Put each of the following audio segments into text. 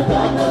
Look up!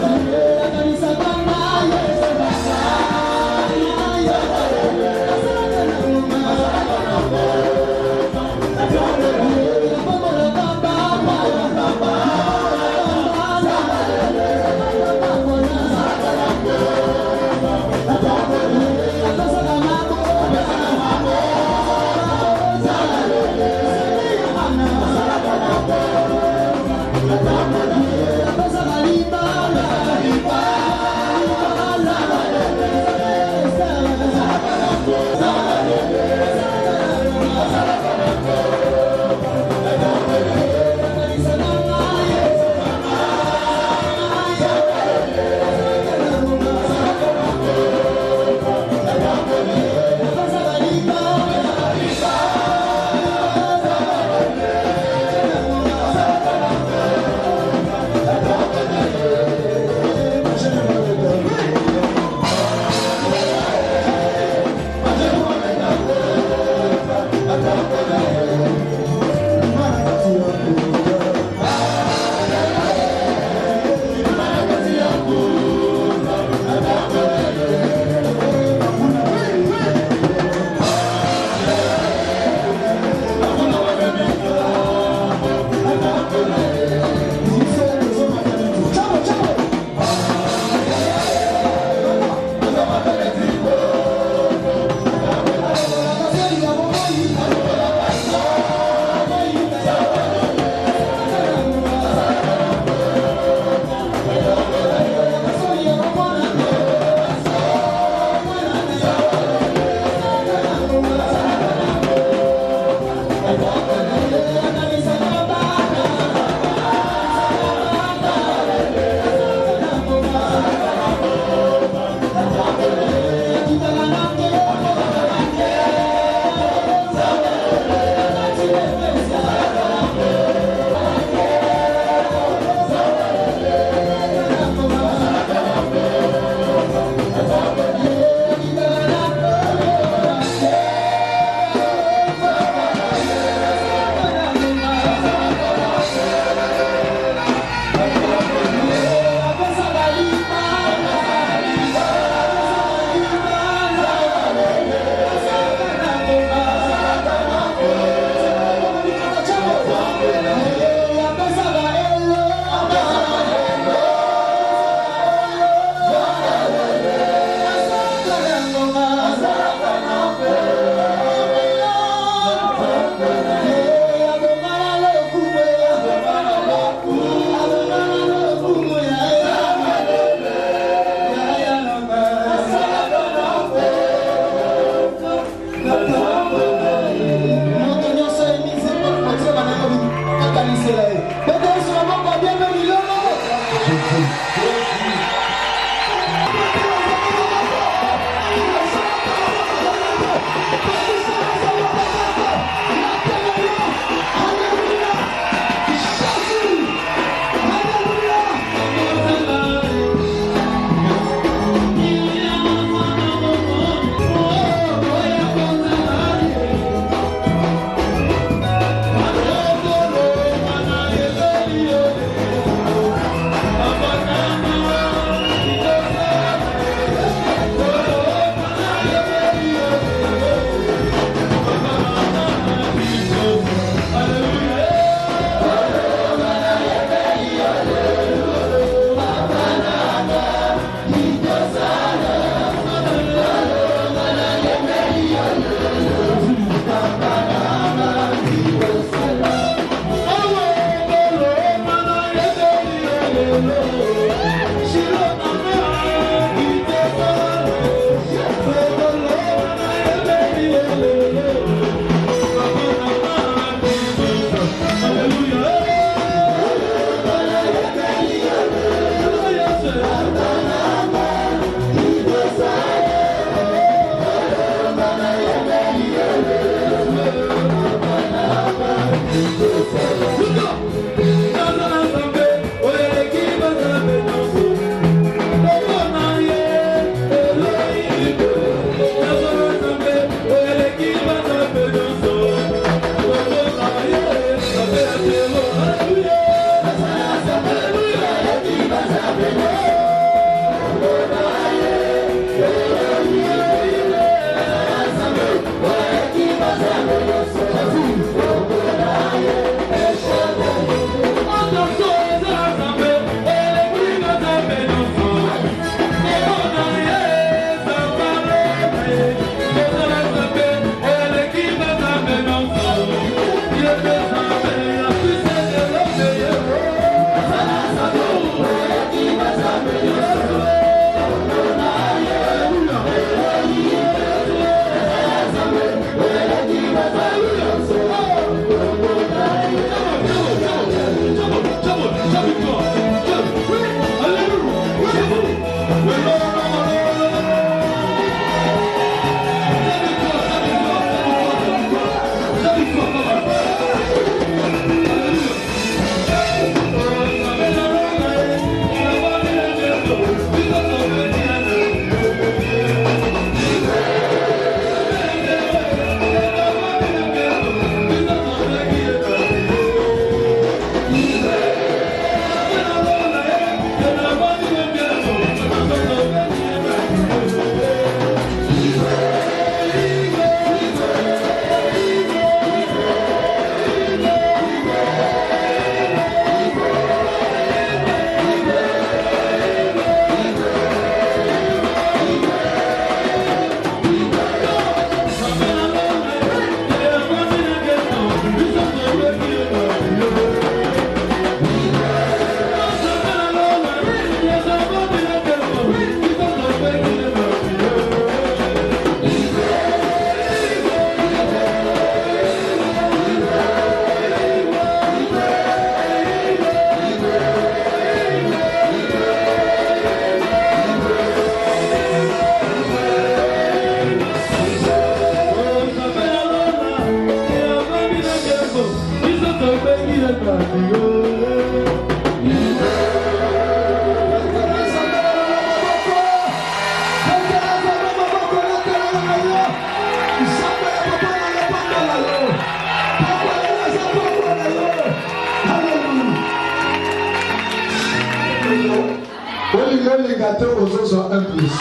les gâteaux aux autres sont un plus.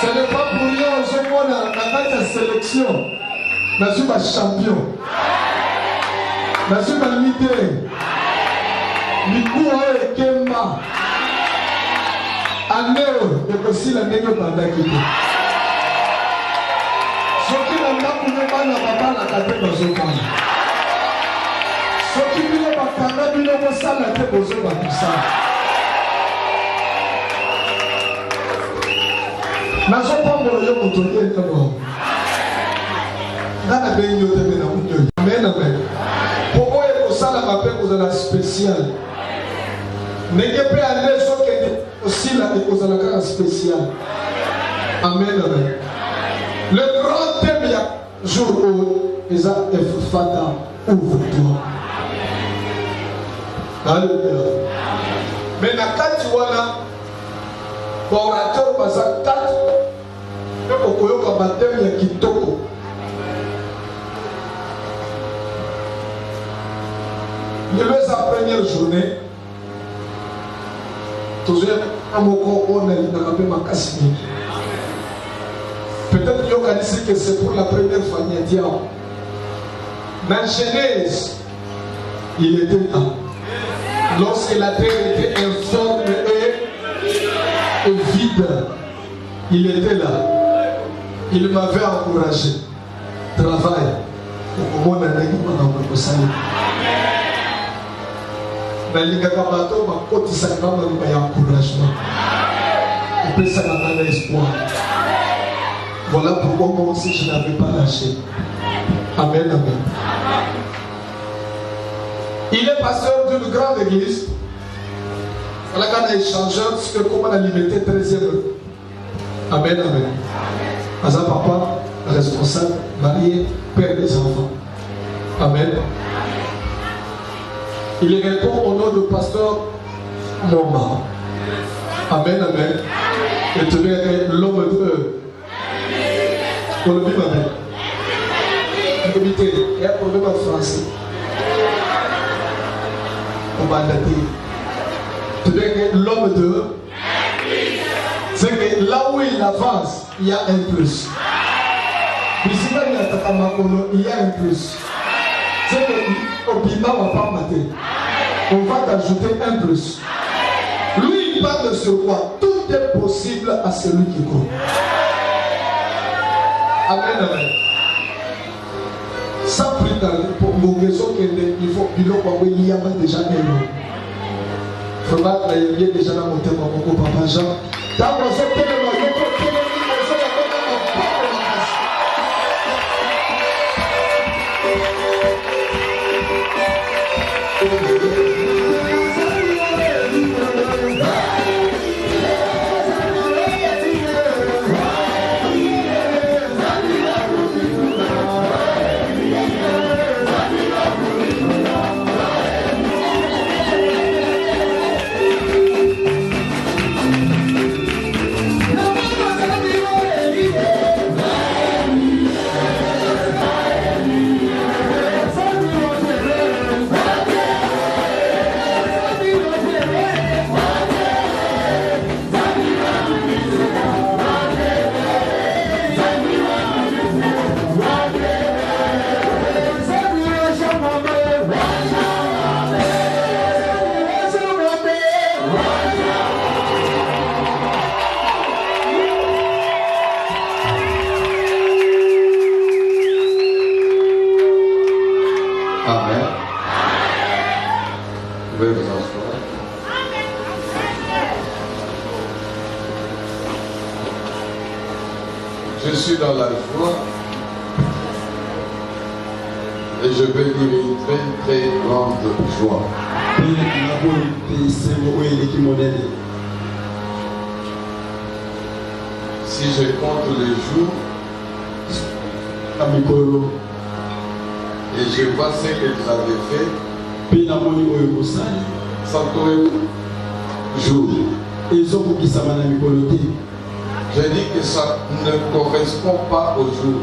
Ce n'est pas pour rien aux autres dans la sélection. Je suis un champion. Je suis un leader. Je suis un Kemba. Anéo, et aussi la négo bandakité. Ce qui n'a pas pu me faire la papa la carte dans ce temps. Ce qui ne va pas faire la salle la tête aux autres à tout ça. Je ne sais pas si je vais vous donner un peu. Amen, amen. Pourquoi est-ce que ça la paix vous avez spécial? N'ayez pas aller sur que aussi la vous avez un spécial. Amen, amen. Le grand thème il y a jour où ils ont Fata ouvre-toi. Alléluia. Mais la carte voilà, orateur basa carte. Même au Koyoka baptême il y a Kitoko. Il est sa première journée. Toujours à mon corps, on a dit ma casse. Peut-être qu'il y a dit que c'est pour la première fois. Dans Genèse, il était là. Lorsque la terre était informe et vide, il était là. Il m'avait encouragé. Travail. Pour moi, encouragement. Et puis ça m'a donné espoir. Voilà pourquoi moi aussi je n'avais pas lâché. Amen, amen. Il est pasteur d'une grande église. Voilà qu'on a échangé sur comment la liberté 13e. Amen, amen. Asa papa, responsable, marié, père des enfants. Amen. Il répond au nom du pasteur Moma. Amen, amen. Et tu verrais l'homme de pour le vivre avec. Il y a un problème en français. On va dater. Tu verrais l'homme de. C'est que là où il avance, il y a un plus. Il y a un plus. C'est que au Bima va pas mater. On va t'ajouter un plus. Lui, il parle sur quoi? Tout est possible à celui qui croit. Amen, amen. Sans plus tarder, pour vos raisons qu'il faut qu'il y a déjà un nom. Il faut battre il y a déjà dans mon thème, mon papa Jean. Dans mon thème, Je suis dans la joie et je vais dire une très très grande joie. Si je compte les jours et je vois ce que vous avez fait, jour. Je dis que ça ne correspond pas au jour.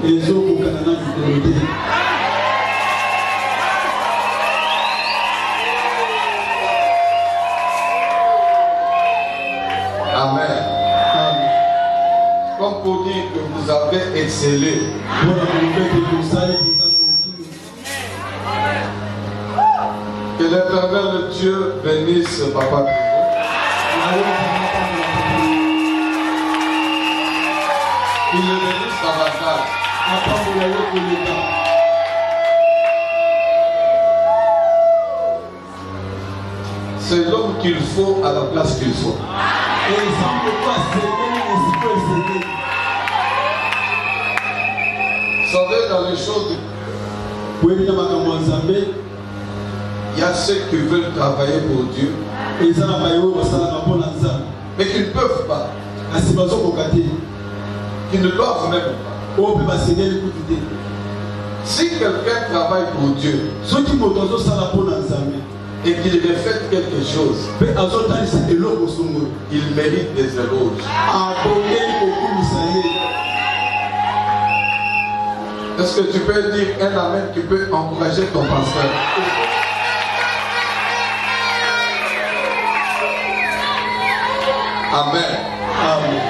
exceller. Que l'Éternel Dieu bénisse Papa. Il le bénisse davantage. C'est l'homme qu'il faut à la place qu'il faut. Vous savez, dans les choses, il y a ceux qui veulent travailler pour Dieu, mais qui ne peuvent pas, qui ne doivent même pas. Si quelqu'un travaille pour Dieu et qu'il refait quelque chose, il mérite des éloges. Est-ce que tu peux dire un amen qui peut encourager ton pasteur? Amen. Amen.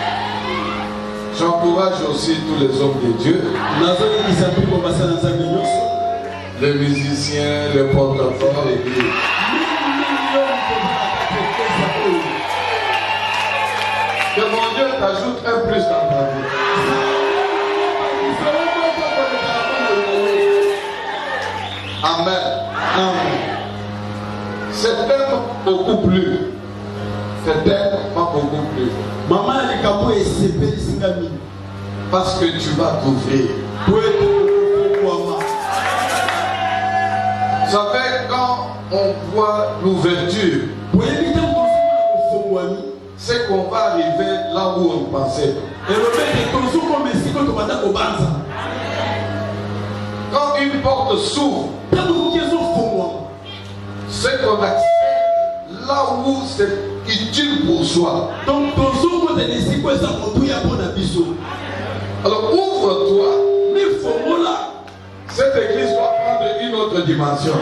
J'encourage aussi tous les hommes de Dieu, les musiciens, les porte-parole et Dieu. Que mon Dieu t'ajoute un plus dans ta vie. Amen. Amen. C'est tellement beaucoup plus. C'est tellement beaucoup plus. Parce que tu vas t'ouvrir. Vous savez, quand on voit l'ouverture, c'est qu'on va arriver là où on pensait. Quand une porte s'ouvre, c'est qu'on accède là où c'est utile pour soi. Alors ouvre-toi. Cette église doit prendre une autre dimension.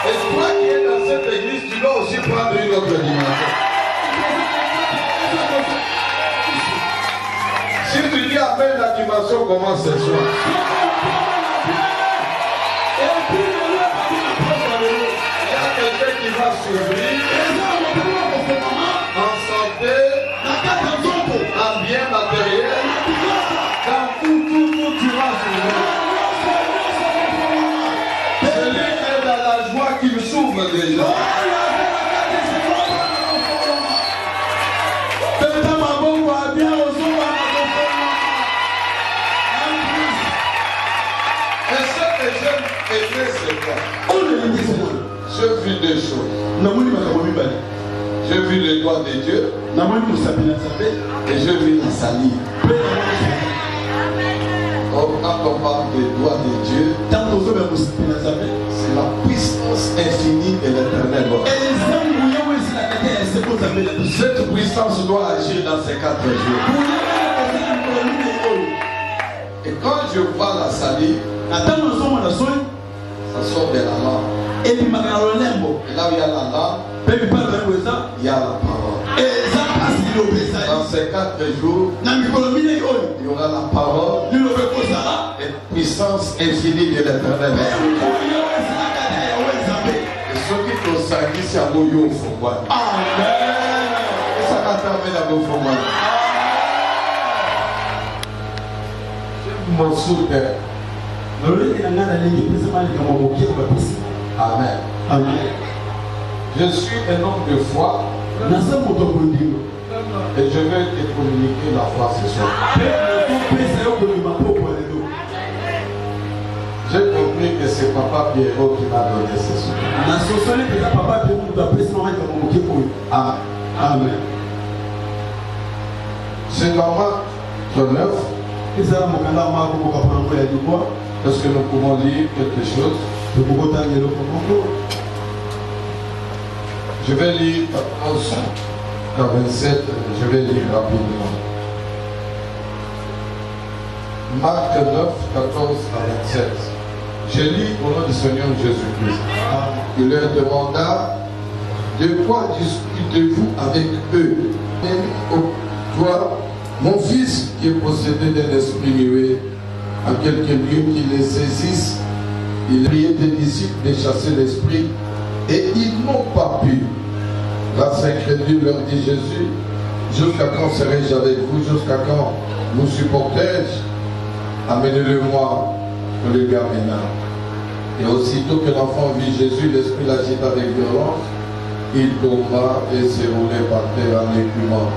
Et toi qui es dans cette église, tu dois aussi prendre une autre dimension. Si tu dis amen, la dimension commence ce soir. Il y a quelqu'un qui va s'ouvrir en santé, en bien matériel, dans tout tu vas s'ouvrir. Celui qui est dans la joie qu'il s'ouvre déjà. J'ai vu des choses. J'ai vu les doigts de Dieu. Et j'ai vu la salive. Quand on parle des doigts de Dieu, c'est la puissance infinie de l'Éternel. Cette puissance doit agir dans ces 4 jours. Et quand je vois la salive, ça sort de la langue. Et là où il y a la langue, il y a la parole. Dans ces 4 jours, il y aura la parole et puissance infinie de l'Éternel. Et ceux qui sont sanguis, c'est à Moyo au fond. Amen. Et ça va terminer à vos fonds. Je mon soutien. Amen. Amen. Je suis un homme de foi. Et je vais te communiquer la foi ce soir. J'ai compris que c'est Papa Pierrot qui m'a donné ce soir. Amen. Amen. C'est dans Marc 9. Est-ce que nous pouvons lire quelque chose? Je vais lire 14 à 27, je vais lire rapidement. Marc 9, 14 à 27. Je lis au nom du Seigneur Jésus-Christ. Il leur demanda: de quoi discutez-vous avec eux? Et au doigt Mon fils qui est possédé d'un esprit muet, à quelque lieu qui les saisisse, il priait des disciples de chasser l'esprit, et ils n'ont pas pu. Grâce incrédule leur dit Jésus, jusqu'à quand serai-je avec vous, jusqu'à quand vous supporterai-je? Amenez-le-moi, on le gamena. Et aussitôt que l'enfant vit Jésus, l'esprit l'agita avec violence, il tomba et se roulait par terre en écumant.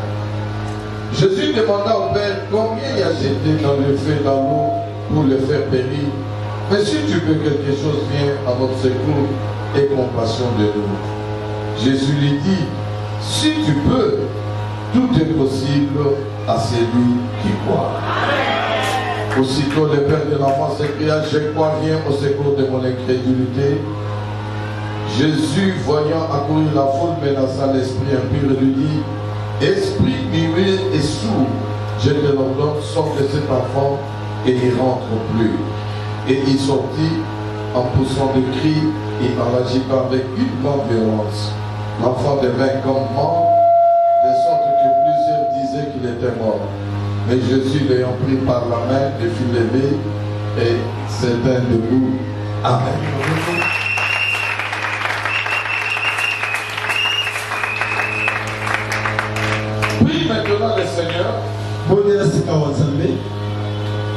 Jésus demanda au Père combien il a jeté dans le feu, dans l'eau, pour le faire périr. Mais si tu veux quelque chose, viens à notre secours et compassion de nous. Jésus lui dit, si tu peux, tout est possible à celui qui croit. Aussitôt le père de l'enfant s'écria, je crois, viens au secours de mon incrédulité. Jésus, voyant accourir la foule, menaça l'esprit impur et lui dit, esprit muet et sourd, je te l'ordonne, sors de cet enfant et n'y rentre plus. Et il sortit en poussant des cris et en l'agitant avec une grande violence. L'enfant devint comme mort, de sorte que plusieurs disaient qu'il était mort. Mais Jésus, l'ayant pris par la main, le fit lever et s'éteint debout. Amen. Prie maintenant le Seigneur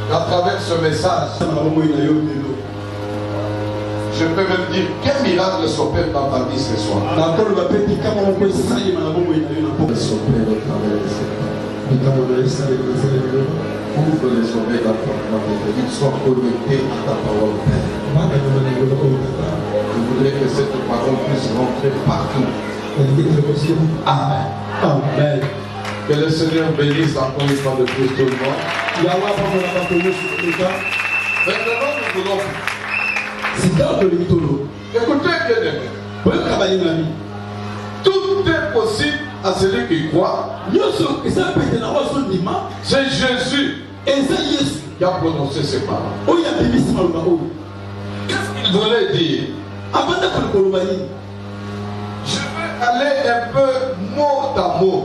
à travers ce message. Je peux même dire quel miracle s'opère dans ta vie ce soir. S'opère au travers de ce ouvre les oreilles de qu'ils soient connectés à ta parole, Père. Je voudrais que cette parole puisse rentrer partout. Amen. Amen. Que le Seigneur bénisse encore une fois de plus tout le monde. Maintenant, nous voulons. Écoutez, bien-aimé. Tout est possible à celui qui croit. C'est Jésus qui a prononcé ces paroles. Qu'est-ce qu'il voulait dire? Je vais aller un peu mot à mot.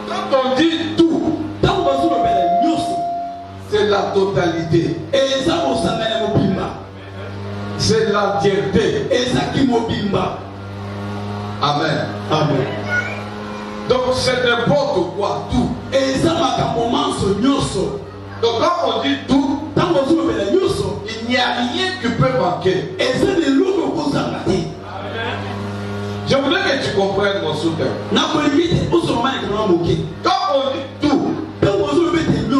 Quand on dit tout, c'est la totalité. C'est l'entièreté. Amen. Amen. Donc c'est n'importe quoi, tout. Donc quand on dit tout, il n'y a rien qui peut manquer. Je voudrais que tu comprennes mon soutien. Quand on dit tout,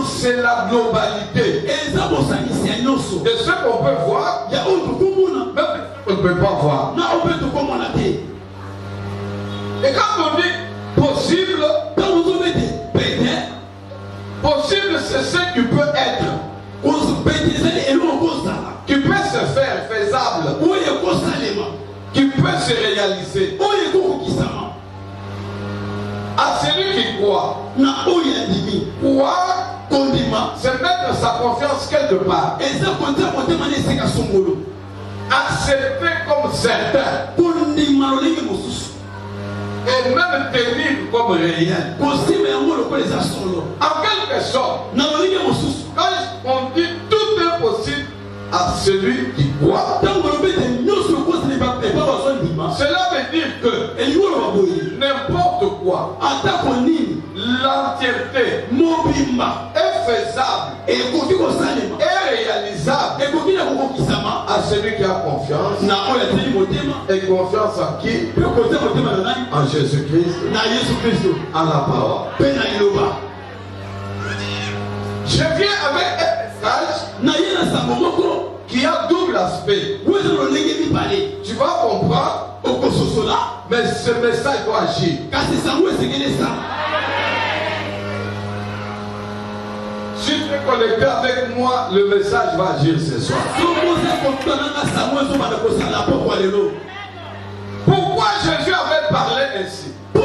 c'est la globalité de ce qu'on peut voir, même on ne peut pas voir. Et quand on dit possible, possible c'est ce qui peut être, qui peut se faire, faisable, qui peut se réaliser. À celui qui croit, croire, c'est mettre sa confiance quelque part. Accepter comme certain. Et même tenir comme réel. En quelque sorte, quand on dit tout est possible à celui qui croit, cela veut dire que n'importe quoi, l'entièreté est faisable et réalisable à celui qui a confiance. Et confiance en qui? En Jésus-Christ, en la parole. Je viens avec un message qui a double aspect. Tu vas comprendre, mais ce message doit agir. Si tu es connecté avec moi, le message va agir ce soir. Pourquoi Jésus avait parlé ainsi? Il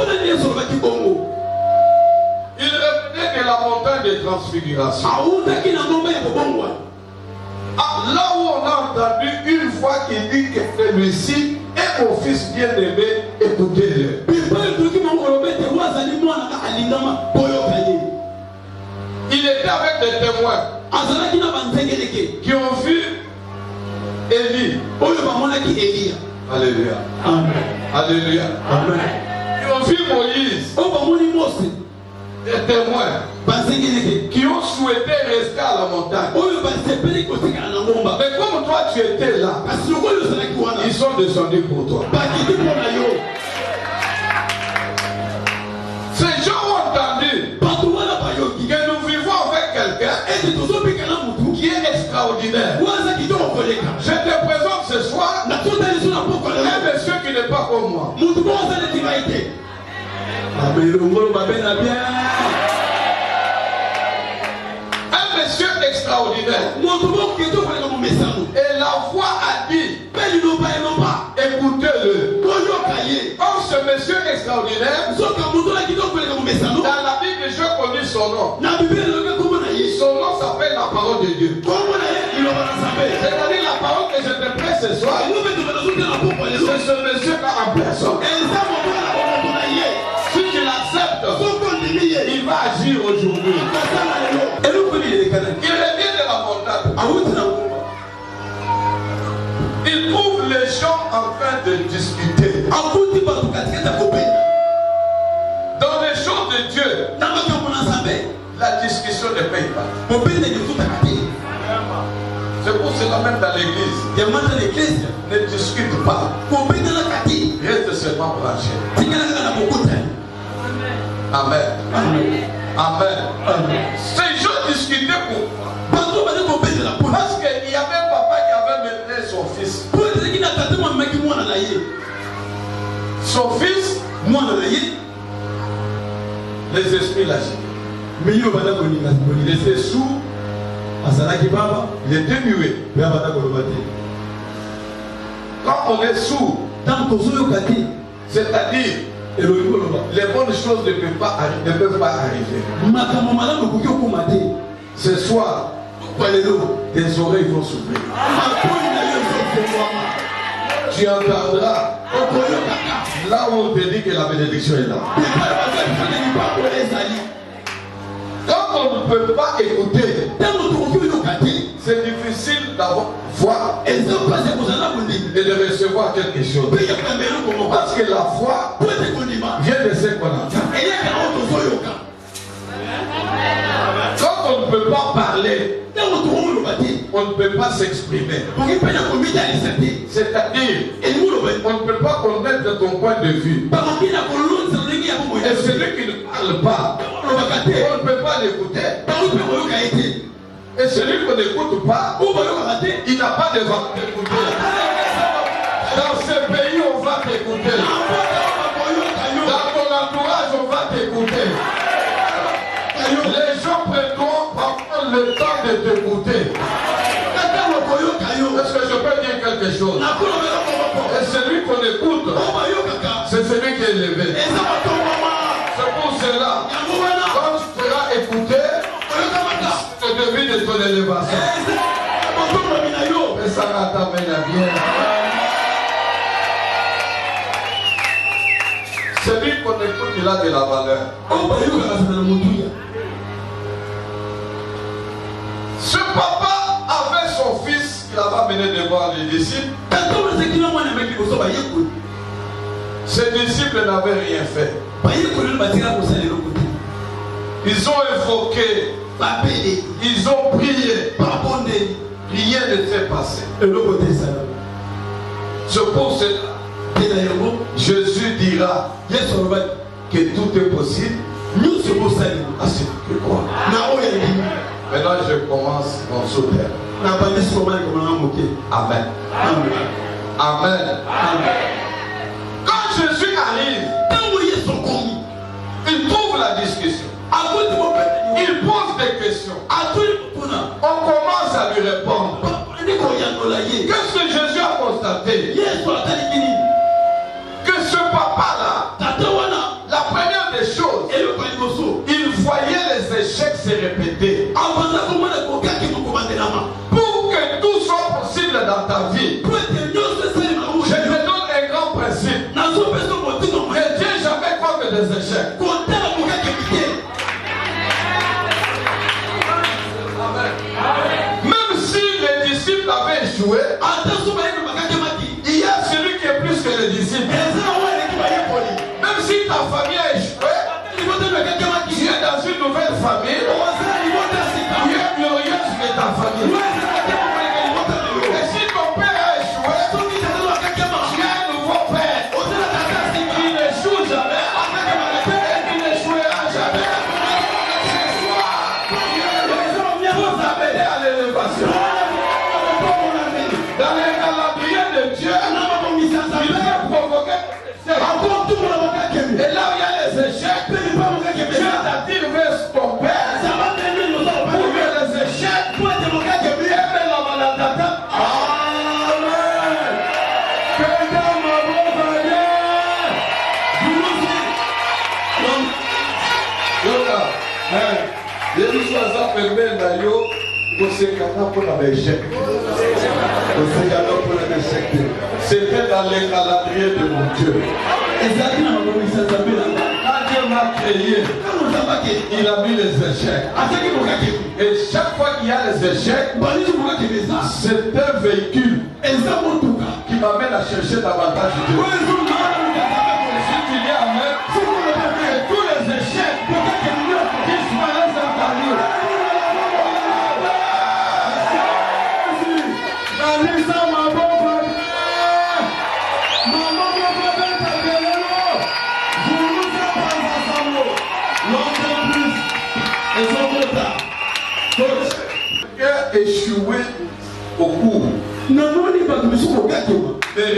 revenait de la montagne de transfiguration. Là où on a entendu une fois qu'il dit que celui-ci est mon fils bien-aimé écoutez-le. Il était avec des témoins qui ont vu Élie. Alléluia. Amen. Alléluia. Amen. Qui ont vu Moïse. Des témoins qui ont souhaité rester à la montagne. Mais comme toi tu étais là, ils sont descendus pour toi. Ces gens ont entendu que nous vivons avec quelqu'un qui est extraordinaire. Je te présente ce soir un monsieur qui n'est pas comme moi. Un monsieur extraordinaire. Et la voix a dit, écoutez-le. Or ce monsieur extraordinaire, dans la Bible j'ai connu son nom. Son nom s'appelle la parole de Dieu. C'est-à-dire la parole que je te prête ce soir, c'est ce monsieur-là en personne. Si tu l'acceptes, il va agir aujourd'hui. Il revient de la montagne. Il trouve les gens en train de discuter. Dans les choses de Dieu, la discussion ne paye pas. C'est pour cela même dans l'église, ne discute pas. Reste seulement branché. Amen. Amen. Amen. Ces gens discutaient pourquoi? Parce qu'il y avait un papa qui avait mené son fils. Son fils, les esprits lâchés. Il était sourd. Il était muet. Quand on est sourd, c'est-à-dire les bonnes choses ne peuvent pas arriver. Ce soir, tes oreilles vont s'ouvrir. Tu entendras là où on te dit que la bénédiction est là. Quand on ne peut pas écouter, c'est difficile d'avoir foi et de recevoir quelque chose. Parce que la foi vient de ce qu'on entend. Quand on ne peut pas parler, on ne peut pas s'exprimer. C'est-à-dire, on ne peut pas connaître ton point de vue. Et celui qui ne parle pas, on ne peut pas l'écouter. Et celui qu'on n'écoute pas, il n'a pas de vent d'écouter. Dans ce pays, on va t'écouter. Dans ton entourage, on va t'écouter. Les gens prendront le temps de t'écouter. Est-ce que je peux dire quelque chose? Et celui qu'on écoute, c'est celui qui est élevé. C'est pour cela, quand tu seras écouté, tu devines de ton élévation. Et ça t'amène bien. Celui qu'on écoute, il a de la valeur. Ce papa avait son fils qu'il avait amené devant les disciples. Ces disciples n'avaient rien fait. Ils ont évoqué, ils ont prié, rien ne s'est passé. C'est pour cela Jésus dira que tout est possible à celui qui croit. Maintenant je commence mon souper. Amen. Amen. Quand Jésus arrive, il trouve la discussion. Il pose des questions. On commence à lui répondre. Qu'est-ce que Jésus a constaté? Que ce papa-là, la première des choses, il voyait les échecs se répéter. Pour que tout soit possible dans ta vie, je te donne un grand principe. prière d'ailleurs, c'était dans les calendriers de mon Dieu. Quand Dieu m'a créé, il a mis les échecs. Et chaque fois qu'il y a les échecs, c'est un véhicule qui m'amène à chercher davantage Dieu. Si tu dis Amen, et tous les échecs disparaissent dans ta vie. Échoué au cours de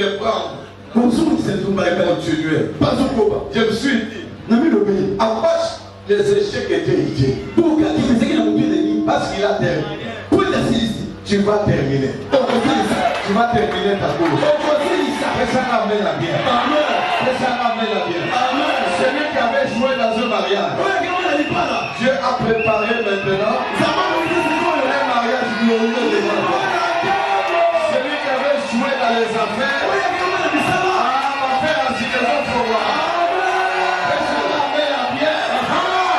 reprendre et continuer. Je me suis dit, en face, les échecs étaient idées. Parce qu'il a terminé. Tu vas terminer. Tu vas terminer ta course. Et ça ramène la bien. Et ça ramène la bien. Celui qui avait joué dans un mariage, Dieu a préparé maintenant un mariage glorieux devant toi. Celui qui avait joué dans les affaires, va faire un cinéma pour voir. Et ça ramène la bien.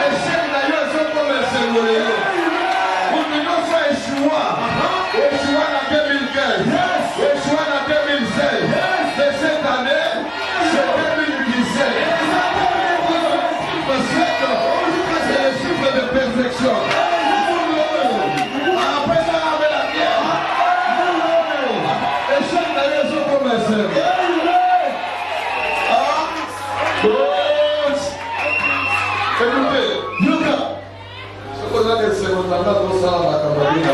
Et chaque d'ailleurs, c'est comme un séminaire. Pour que nous soyons échoués. Échoués en 2015. Échoués en 2016. Et cette année, c'est 2017. C'est le chiffre de perfection. Après ça, avec la pierre. Et chaque d'ailleurs, c'est comme un séminaire. Écoutez, ce qu'on a des séminaires, dans ça, la campagne.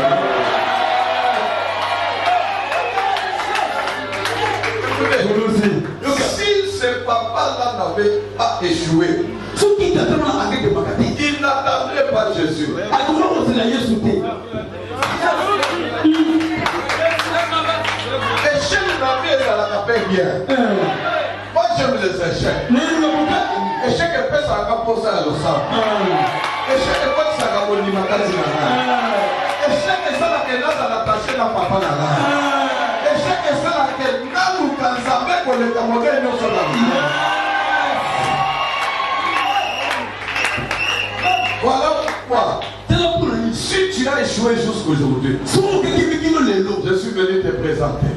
Si ce papa-là n'avait pas échoué, il n'attendrait pas Jésus. Échec dans la vie, ça la fait bien. Moi, j'aime les échecs. Échec est fait ça à poser à l'osam. Échec est fait ça à l'imakazi. Échec est ça à l'attacher la papa. Échec est ça à voilà pourquoi. Si tu as échoué jusqu'aujourd'hui, je suis venu te présenter.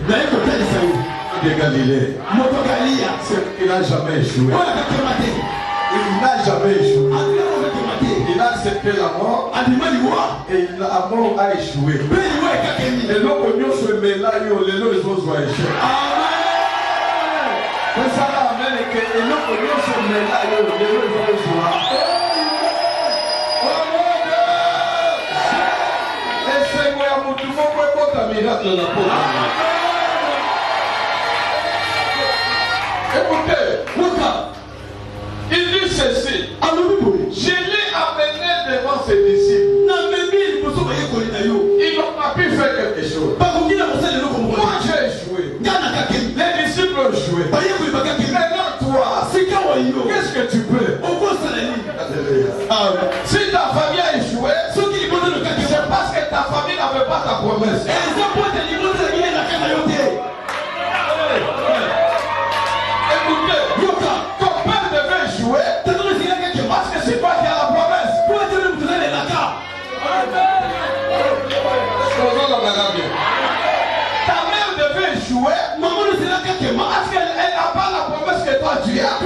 De Galilée. Il n'a jamais échoué. Il n'a jamais échoué. Il a accepté la mort. Et la mort a échoué. Et l'homme se met là, les autres ont échoué. C'est ça l'amène que l'homme se met là, les autres ont échoué. Et c'est moi, tout le monde peut pas miracle dans la peau. Écoutez, il dit ceci. Je l'ai amené devant ses disciples. Ils n'ont pas pu faire quelque chose. Moi j'ai échoué. Les disciples ont échoué. Maintenant toi, qu'est-ce que tu peux? Si ta famille a échoué, c'est parce que ta famille n'avait pas ta promesse. Écoutez, ton père devait échouer parce que c'est toi qui as la promesse. Ta mère devait échouer parce qu'elle n'a pas la promesse que toi tu as.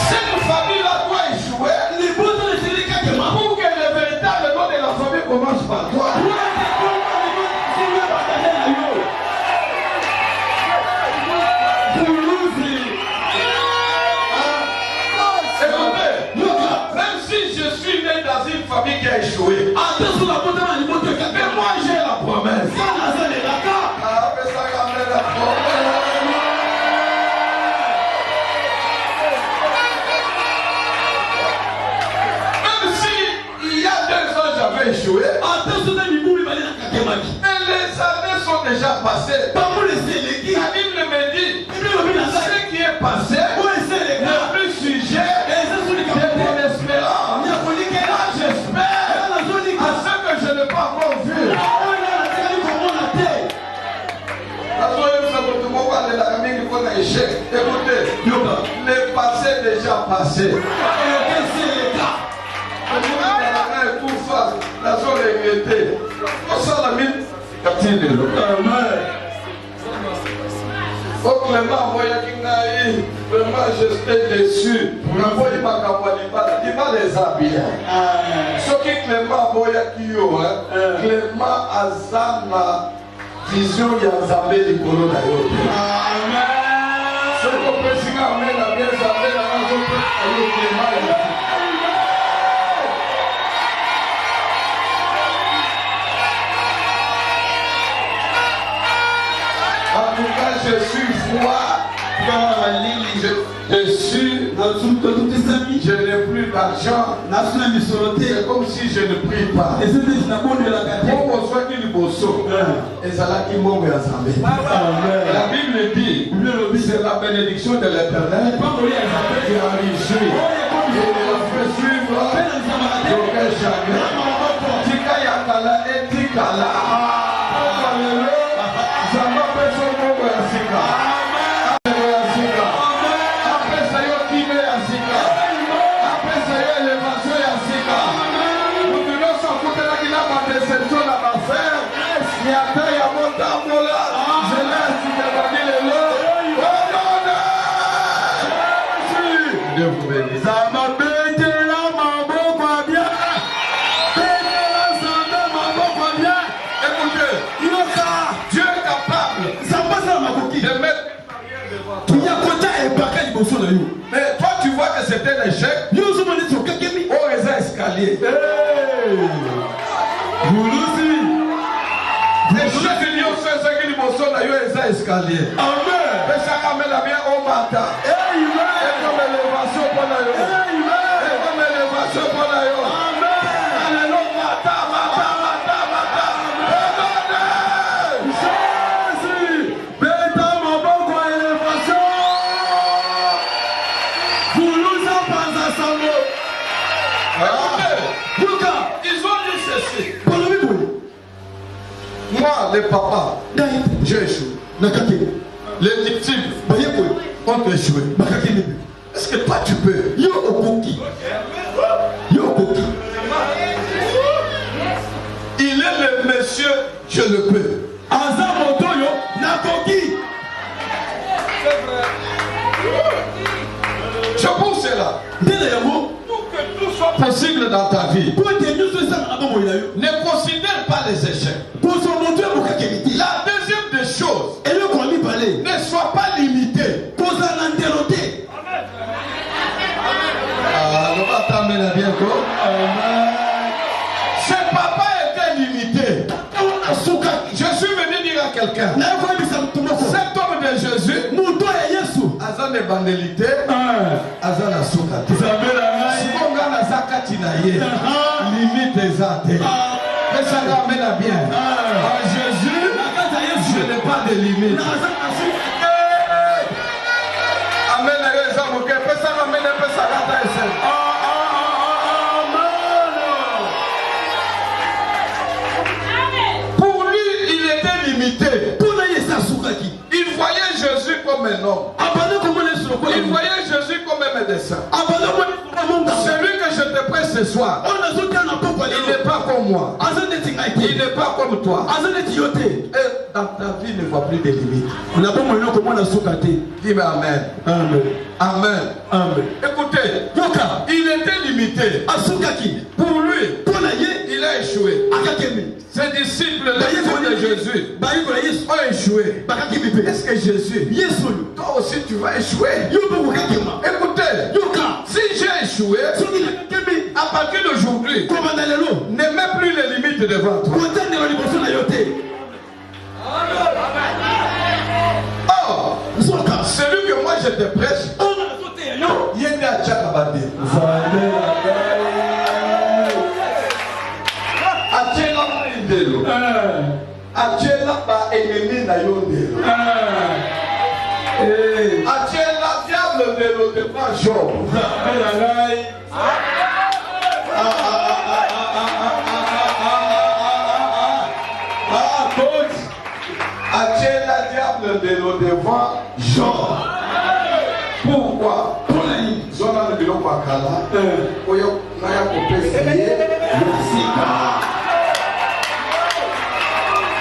Cette famille-là doit échouer pour que le véritable nom de la famille commence par toi. Même si je suis né dans une famille qui a échoué, mais moi j'ai la promesse. Même si il y a 2 ans j'avais échoué, mais les années sont déjà passées. La Bible me dit ce qui est passé n'est plus sujet de passé. Tout ça, la zone regrettée. On sent la mine. Amen. Oh Clément, vraiment j'étais déçu. Il m'a les habillés. Ce qui Clément, Clément Azana, vision Yazabé du Colo d'ailleurs. Amen. Ce qu'on peut signer, Amen, la bien Zabé, la raison pour Clément. En tout cas, je suis froid. Je suis. Je n'ai plus d'argent. C'est comme si je ne prie pas. La Bible dit, c'est la bénédiction de l'Éternel qui a réjoui. Et il a fait suivre aucun chagrin. Tika yakala et tikala. Mais toi tu vois que c'était un échec. Au réseau escalier. Les chefs de Lyon sont ceux qui nous sont dans le escalier. Amen. Mais ça ramène la bien au matin. Et comme élévation pour la Lyon. Et comme élévation pour la Lyon. Alléluia. Matin. Moi, les papas, j'ai échoué. Les victimes ont échoué. Est-ce que toi tu peux? Il est le monsieur, je le peux. C'est pour cela. Pour que tout soit possible dans ta vie, ne considère pas les échecs. La deuxième des choses, ne sois pas limité. Ce papa était limité. Je suis venu dire à quelqu'un, cet homme de Jésus, Azan évangélité, Azan Asukati. Sikonga na zakati na ye, limite ezate. Mais ça ramène bien. En Jésus, je n'ai pas de limite. Amen. Ça ramène un peu ça gata et pour lui, il était limité. Il voyait Jésus comme un homme. Il voyait Jésus comme un médecin. Celui que je te prête ce soir, il n'est pas comme moi. Il n'est pas comme toi. Et dans ta vie, il ne voit plus de limites. Dis-moi Amen. Amen. Écoutez, il était limité. Pour lui, il a échoué. Ses disciples, les disciples de Jésus, ont échoué. Est-ce que Jésus, toi aussi tu vas échouer? Écoutez, si j'ai échoué, à partir d'aujourd'hui, ne mets plus les limites devant toi. Oh, celui que moi je te prêche, il est à Tchakabadé. Atiela ba ennemi na yondelo. Atiela diable de l'eau de pas Job. Atiela diable de l'eau devant Job. Pourquoi? Zona de biloko Makala. Oyo Naya Kopesiye. Sika.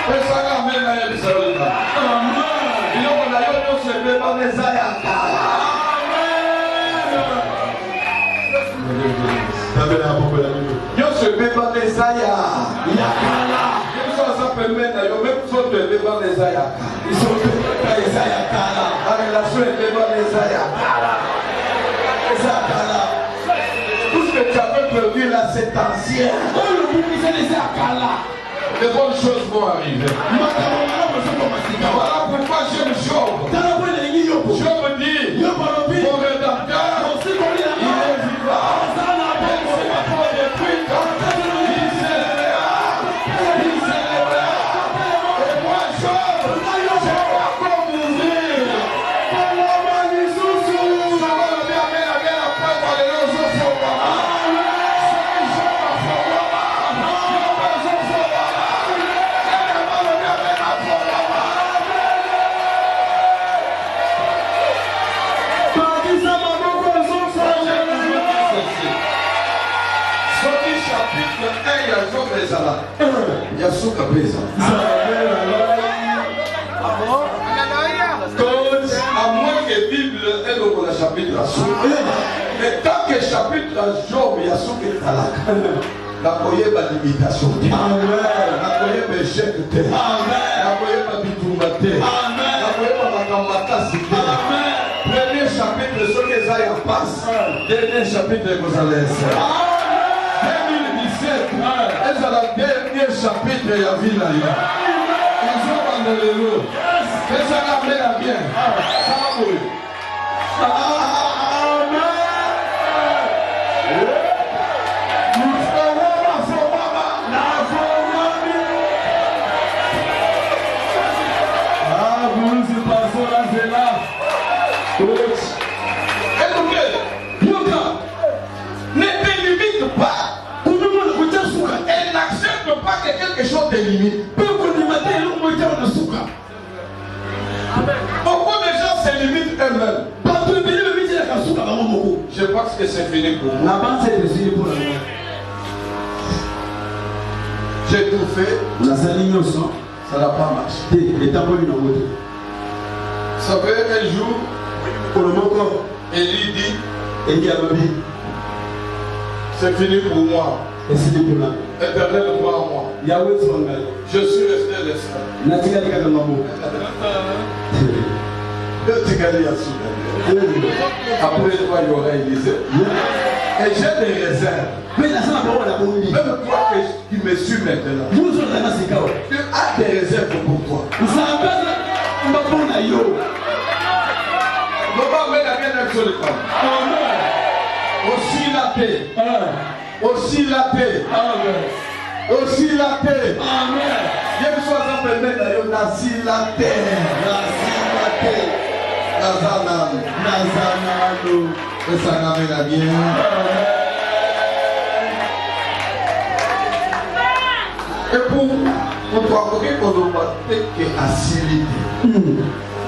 Pesaka mena ya bisalika. Amen. Iyo na yo no se beba meza ya kala. Yo se beba meza ya Yakala. Yo so sa permeta yo même so te beba meza ya kala. Ils sont les Ayakala. La relation est beba meza ya kala. Les Ayakala. Tout ce que tu avais perdu là c'est ancien. Oh, le bouc, c'est les Ayakala. De bonnes choses vont arriver. Voilà pourquoi j'aime Job. Job dit, mon rédacteur, il est vivant. C'est pas pour détruire. Il s'élèvera. Il s'élèvera. Et moi, Job, je vais encore m'ouvrir. Ça va le bien, mais la guerre après, on va aller aux autres. Chapitre 1, il y a Job et Zala. Il y a Souka Pesa. À moins que la Bible est dans le chapitre à Souka. Mais tant que le chapitre à Job, il y a Souka et Zala. La koye ba limitation. Amen. La koye ba échec. Amen. La koye ba bitumate. Amen. La koye ba makamata cité. Amen. Premier chapitre, ce que ça y passe. Dernier chapitre, vous allez essayer. 2017, et c'est le dernier chapitre de la vie là. Ils ont abandonné l'eau. Et ça la met la bien. Ça va mourir. Nous ferons la forme. Ah, vous nous y passons là, c'est là. Écoutez, Yoga, ne te limite pas. Et n'accepte pas que quelque chose te limite. Beaucoup de gens se limitent eux-mêmes. Je pense que c'est fini pour moi. J'ai tout fait, ça n'a pas marché. Vous savez, un jour, Élie dit, c'est fini pour moi. Éternel, crois en moi. Je suis resté l'esclave. Après, il y aura Élysée. Et j'ai des réserves. Même toi qui me suis maintenant, tu as des réserves pour toi. Aussi la paix. Aussi la paix. Aussi la paix. Amen. Je me suis appelé d'ailleurs Nasi la paix. Nazanam. Et ça n'amène à bien. Et pour toi, qu'on ne voit que facilité.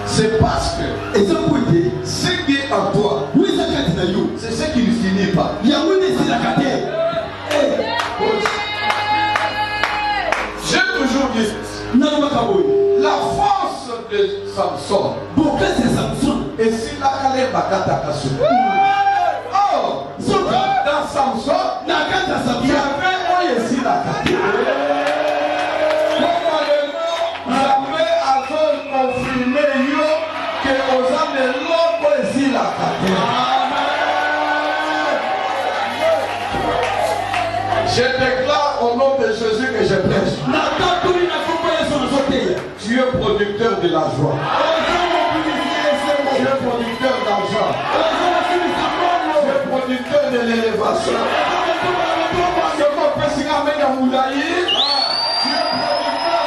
C'est parce que ce qui est en toi, c'est ce qui ne finit pas. J'ai toujours dit la force de Samson. Et si la calée bakata kasu. Oh, dans Samson, il y avait un ici la calée. Normalement, jamais à confirmer que aux âmes de l'autre ici la calée. Je déclare au nom de Jésus que je prêche. Tu es producteur de la joie. Tu es producteur d'argent. Tu es producteur de l'élévation. Tu es producteur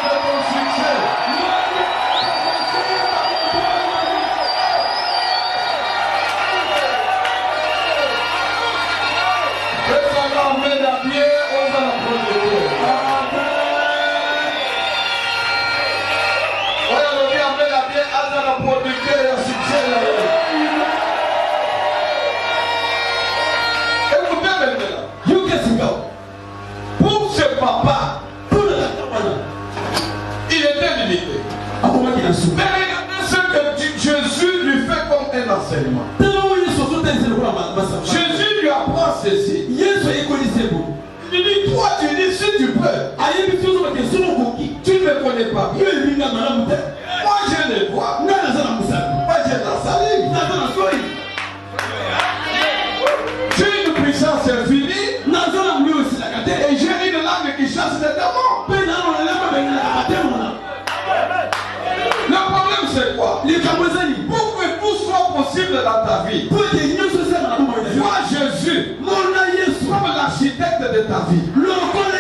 de ton succès. Et ça l'emmène à pied aux producteurs. Tu dis, toi, tu dis, si tu peux. Tu ne me connais pas bien. Moi, je les vois. Moi, j'ai la salive. J'ai une puissance infinie. Et j'ai une langue qui chasse les démons. Le problème, c'est quoi? Pour que tout soit possible dans ta vie, vois Jésus comme l'architecte de ta vie, comme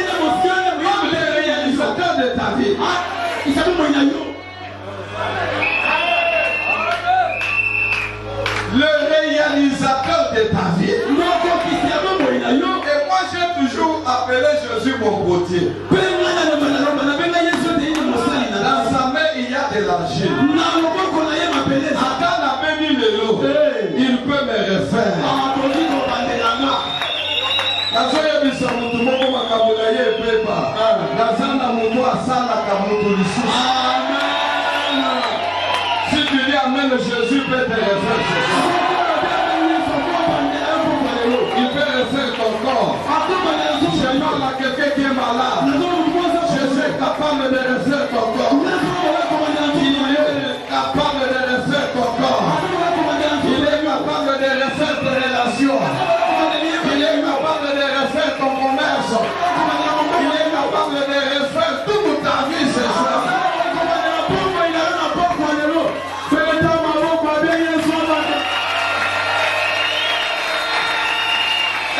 le réalisateur de ta vie. Le réalisateur de ta vie. Et moi, j'ai toujours appelé Jésus mon potier. Dans sa main, il y a de l'argile. Il peut me refaire. Si tu dis Amen, Jésus peut te refaire. Il peut refaire ton corps. Je parle à quelqu'un qui est malade. Je suis capable de refaire ton corps. Il est capable de refaire ton corps. Il est capable de refaire tes relations. Il est capable de refaire ton commerce. Il est capable de refaire toute ta vie ce soir.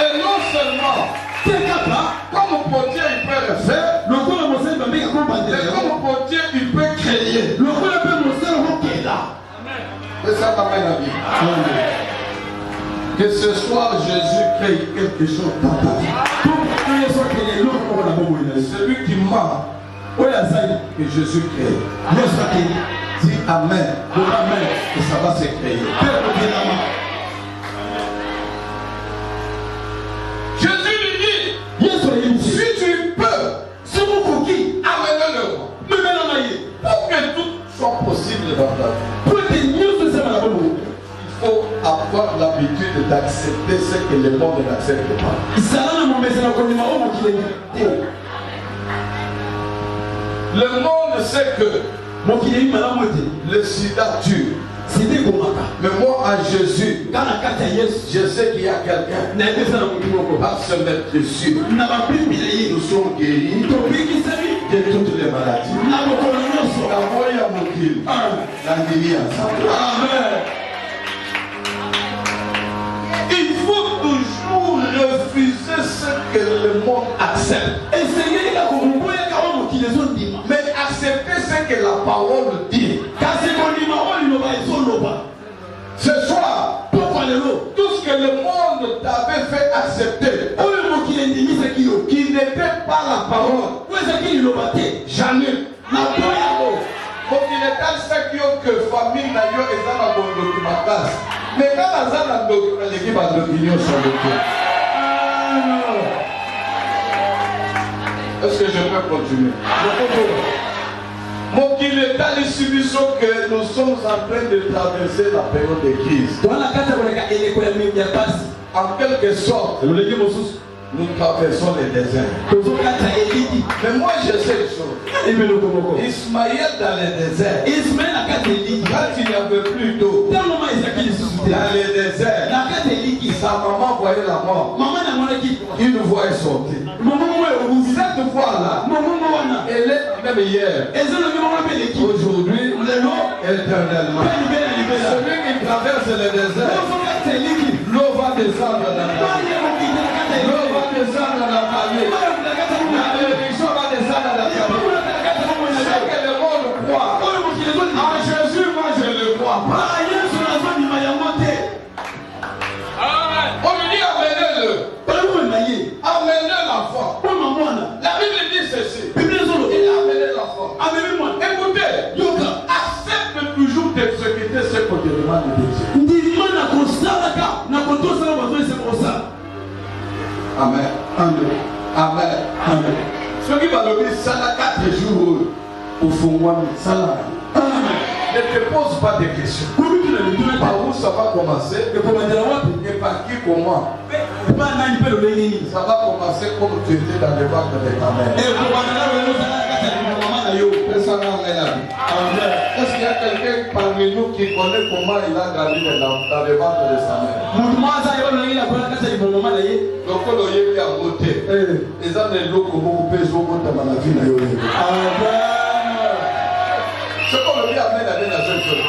Et non seulement, comme potier il peut refaire, mais comme potier il peut créer. Et ça t'amène à vie. Que ce soir Jésus crée quelque chose dans ta vie. Celui qui m'a que Jésus crée. Dis Amen. Et ça va se créer. Jésus lui dit, si tu peux, amène-le pour que tout soit possible dans ta vie. Il faut avoir l'habitude d'accepter ce que le monde n'accepte pas. Le monde sait que le sida tue. Mais moi en Jésus, je sais qu'il y a quelqu'un par se mettre dessus. Nous sommes guéris de toutes les maladies. Il faut toujours refuser ce que le monde accepte. Mais accepter ce que la parole dit. Ce soir, tout ce que le monde t'avait fait accepter, qui n'était pas la parole, j'annule. Donc il est tel que famille n'a eu et ça n'a pas de. Mais quand la zone a l'équipe a d'opinion sur le tour. Est-ce que je peux continuer? Mon qu'il est à l'issue que nous sommes en train de traverser la période de crise. En quelque sorte, nous traversons les déserts. Mais moi je sais une chose. Ismaël dans les déserts, quand il n'y avait plus d'eau, dans les déserts, sa maman voyait la mort. Il nous voyait sortir. Cette fois-là, elle est même hier, aujourd'hui, éternellement. Celui qui traverse le désert, l'eau va descendre dans la vallée. L'eau va descendre dans la vallée. La bénédiction va descendre dans la vallée. C'est que le monde croit. En Jésus, moi je le crois. On lui dit amenez-le. Amenez l'enfant. La Bible dit ceci. Il a amené l'enfant. Écoutez, accepte toujours d'exécuter ce qu'on te demande de dire. Amen. Amen. Amen. Amen. Ce qui va le dire, ça n'a 4 jours au fond moi, ça n'a. Ne te pose pas de questions. Par où ça va commencer? Et par qui comment? Ça va commencer comme tu étais dans le ventre de ta mère. Est-ce qu'il y a quelqu'un parmi nous qui connaît comment il a grandi dans le ventre de sa mère? Donc, quand on y est à côté, les gens ne l'ont pas beaucoup plus au bout de la vie. C'est comme le dit Amen à la jeune chose.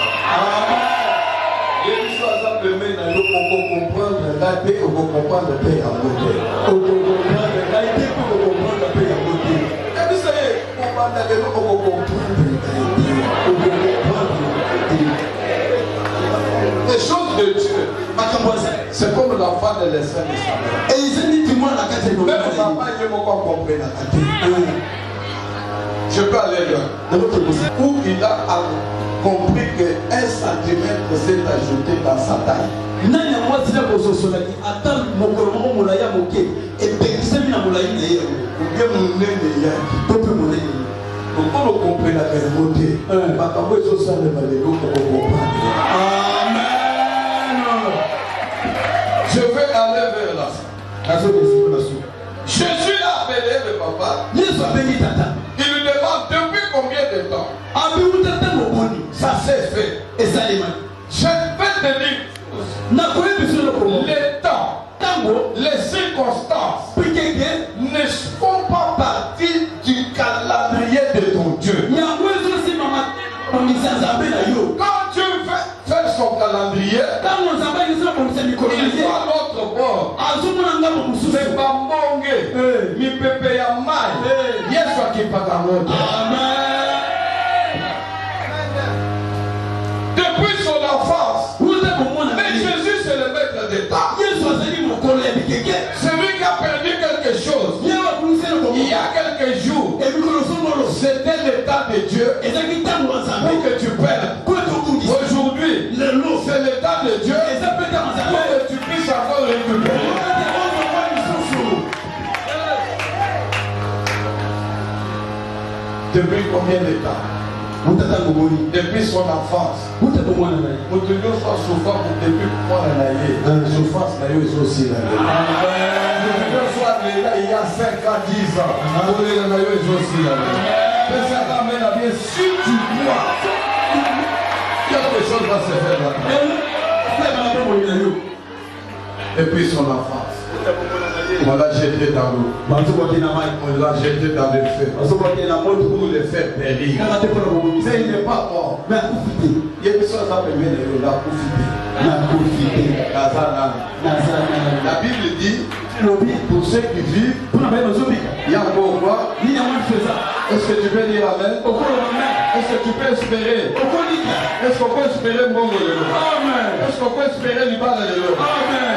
Les histoires ça permet de comprendre la paix, on peut comprendre la paix à côté. On peut comprendre la paix, on peut comprendre la paix à côté. Et puis ça y est, on va aller, on peut comprendre les choses de Dieu. C'est comme l'enfant de l'essai de sa mère. Et ils ont dit tout le monde la catégorie. Même papa, il veut encore comprendre la catégorie. Je peux aller là. Où il a compris qu'un centimètre s'est ajouté dans sa taille. Ou bien mon nez de Yaki. Donc quand on comprend la vérité, Amen. Je vais aller vers là. Jésus a appelé le papa. Il lui demande depuis combien de temps? Ça s'est fait. Je vais te dire les temps, les circonstances ne font pas partie du calendrier de ton Dieu. Quand Dieu fait son calendrier, il voit l'autre bord. C'est Bambonge, mi pepe ya mai, Yesu akipaka moto. Depuis son enfance, mais Jésus c'est le maître d'État. Celui qui a perdu quelque chose il y a quelques jours, c'était l'état de Dieu pour que tu perdes. Aujourd'hui, c'est l'état de Dieu pour que tu puisses encore récupérer. Depuis combien de temps? Depuis son enfance. Pour toujours soit souffrant depuis qu'on a naïe. Souffrance naïe est aussi là. Soit il y a 5 ans, 10 ans. Pour les naïe est aussi là. Mais ça t'amène à bien si tu crois. Quelque chose va se faire là. Depuis son enfance. On l'a jeté dans l'eau. On l'a jeté dans le feu. Pour le faire périr. Mais il n'est pas mort. Il y a des choses à permettre de la profiter. La Bible dit pour ceux qui vivent, il y a encore quoi? Est-ce que tu peux dire Amen? Est-ce que tu peux espérer? Est-ce qu'on peut espérer Mbongo de l'eau? Est-ce qu'on peut espérer Libana de l'eau?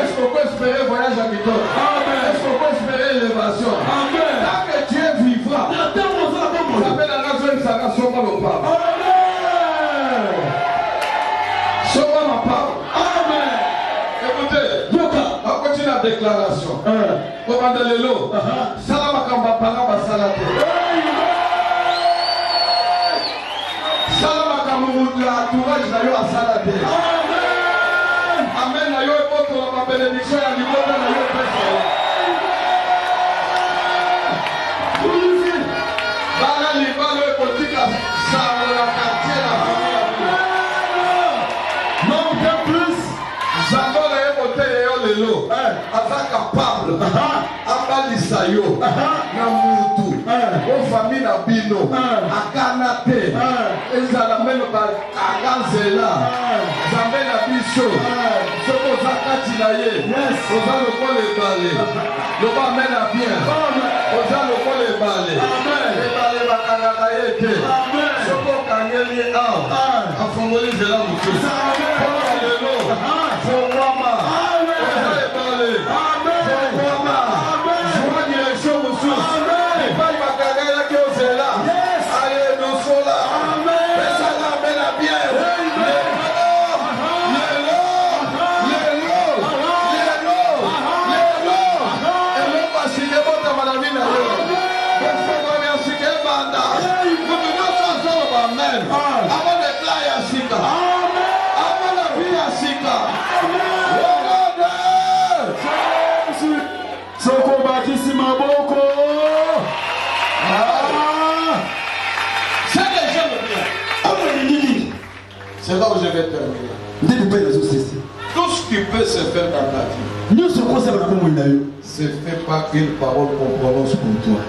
Est-ce qu'on peut espérer voyage à Quito? Est-ce qu'on peut espérer élévation? Tant que Dieu vivra, ça fait la nation de sa nation dans le pape. Sauve ma parole. Écoutez, on continue la déclaration. Comment de l'eau? Salama kamba palama salate. Salama kamba l'entourage na yo a salate. Amen. Na yo est votre la bénédiction à l'immobilier na yo pèse. Bala libalo est politique à ça la quartier la famille. Non bien plus. J'adore les hôtels et les lots. Avec capable. Abalisa yo. Na mutu. Aux familles na bino. Akanate. Ezala meno ba aganzela. Zambe na biso. Soko zakati na ye. Oza le ko le balé. Le ba mena bien. Oza le ko le balé. Le balé ba kanaka yete. Soko kangeli a. Afongoli zela mutu. Lelo. Fongwama. Oza le balé. Fongwama. Joua direction mutu. Pas ma carrière qui est là. Allez, nous sommes là. Mais ça l'amène à bien. Topesi Maboko. C'est que j'aime bien. C'est là où je vais terminer. Tout ce qui peut se faire dans ta vie, c'est fait par une parole qu'on prononce pour toi.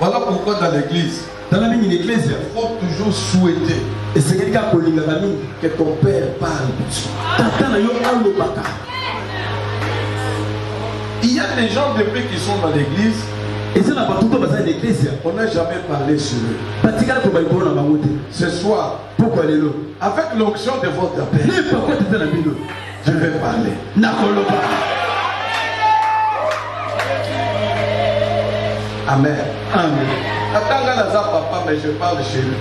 Voilà pourquoi dans l'église, il faut toujours souhaiter que ton père parle. Il y a des gens depuis qui sont dans l'église, on n'a jamais parlé sur eux. Ce soir, avec l'onction de votre père, je vais parler. Amen. Attends, là, papa, mais je parle chez lui.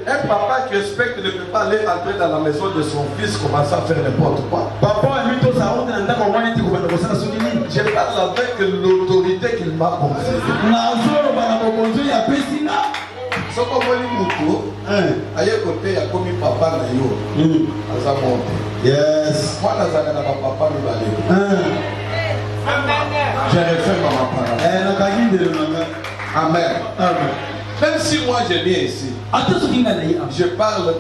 Un papa qui respecte ne peut pas aller entrer dans la maison de son fils, commencer à faire n'importe quoi. Je parle avec l'autorité qu'il m'a confiée. Ce qu'on m'a dit, à côté, il y a comme papa na yo. Aza monté. Yes. Moi, là, ça n'a pas papa mi balé. J'ai refait ma parole. Amen. Même si moi je viens ici, je parle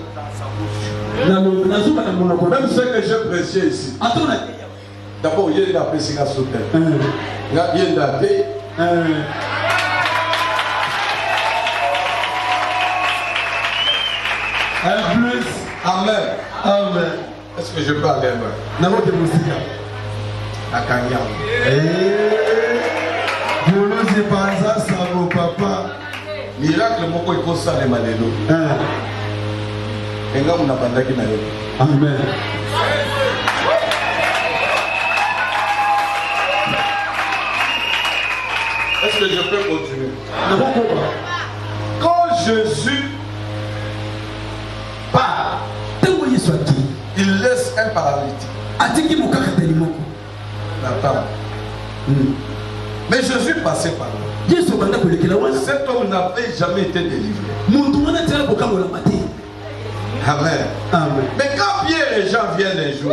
même ce que je prêchais ici. D'abord, il y a des personnes qui sont là. Il y a des plus. Amen. Amen. Est-ce que je peux aller là? À Kanyam. Je ne pas ça, mon papa. Miracle, mon il faut ça les malédos. Et là, on a pas d'accueil. Amen. Est-ce que je peux continuer? Quand Jésus part, il laisse un paralytique. Attends. Mais Jésus passait par là. Cet homme n'avait jamais été délivré. Amen. Amen. Mais quand Pierre et Jean viennent un jour,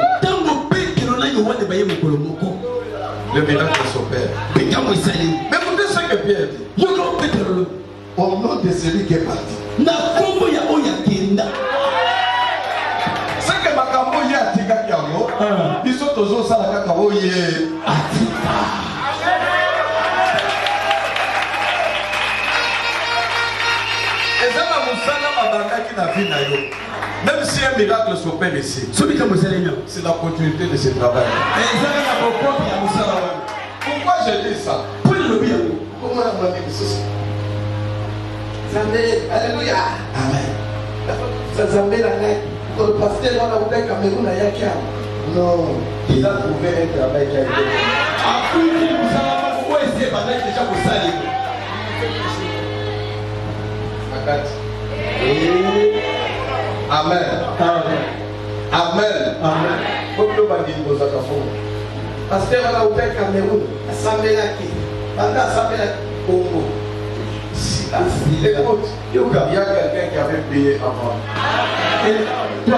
le miracle s'opère. Mais écoutez ce que Pierre dit. Au nom de celui qui est parti. C'est que Makambo y a tika kiamo. Ils sont toujours ça la kakao y est. Et ça la moussala mabanda qui n'a vu na yo. Même si un miracle s'opère ici, c'est la continuité de ce travail. Pourquoi je dis ça? Comment on a dit ça? Alléluia. Amen. Zambé la nec. Quand le pasteur dans la Oudé Cameroun a yakia. Non. Il a trouvé un travail qui a été. Après, nous allons essayer de déjà vous saluer. Amen. Amen. Amen. Beaucoup de gens disent que pasteur dans la Oudé Cameroun. Assemblée là qui. Pendant assemblée là Congo. Écoute, il y a quelqu'un qui avait payé avant. Et il y a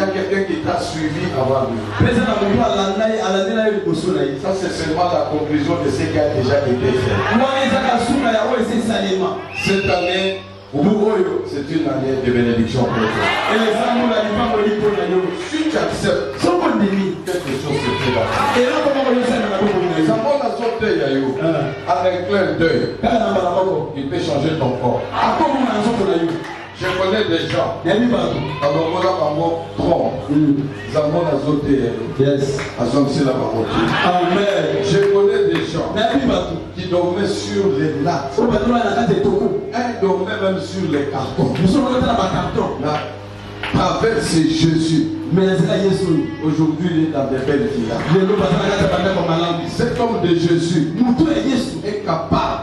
quelqu'un qui t'a suivi avant lui. Ça, c'est seulement la conclusion de ce qui a déjà été fait. Cette année, c'est une année de bénédiction pour toi. Si tu acceptes, quelque chose se fait là. Avec un clin d'œil, il peut changer ton corps. Je connais des gens. Je connais des gens qui dormaient sur les nattes. Un dormait même sur les cartons. Traverse Jésus. Aujourd'hui, il est dans des belles villas. Cet homme de Jésus est capable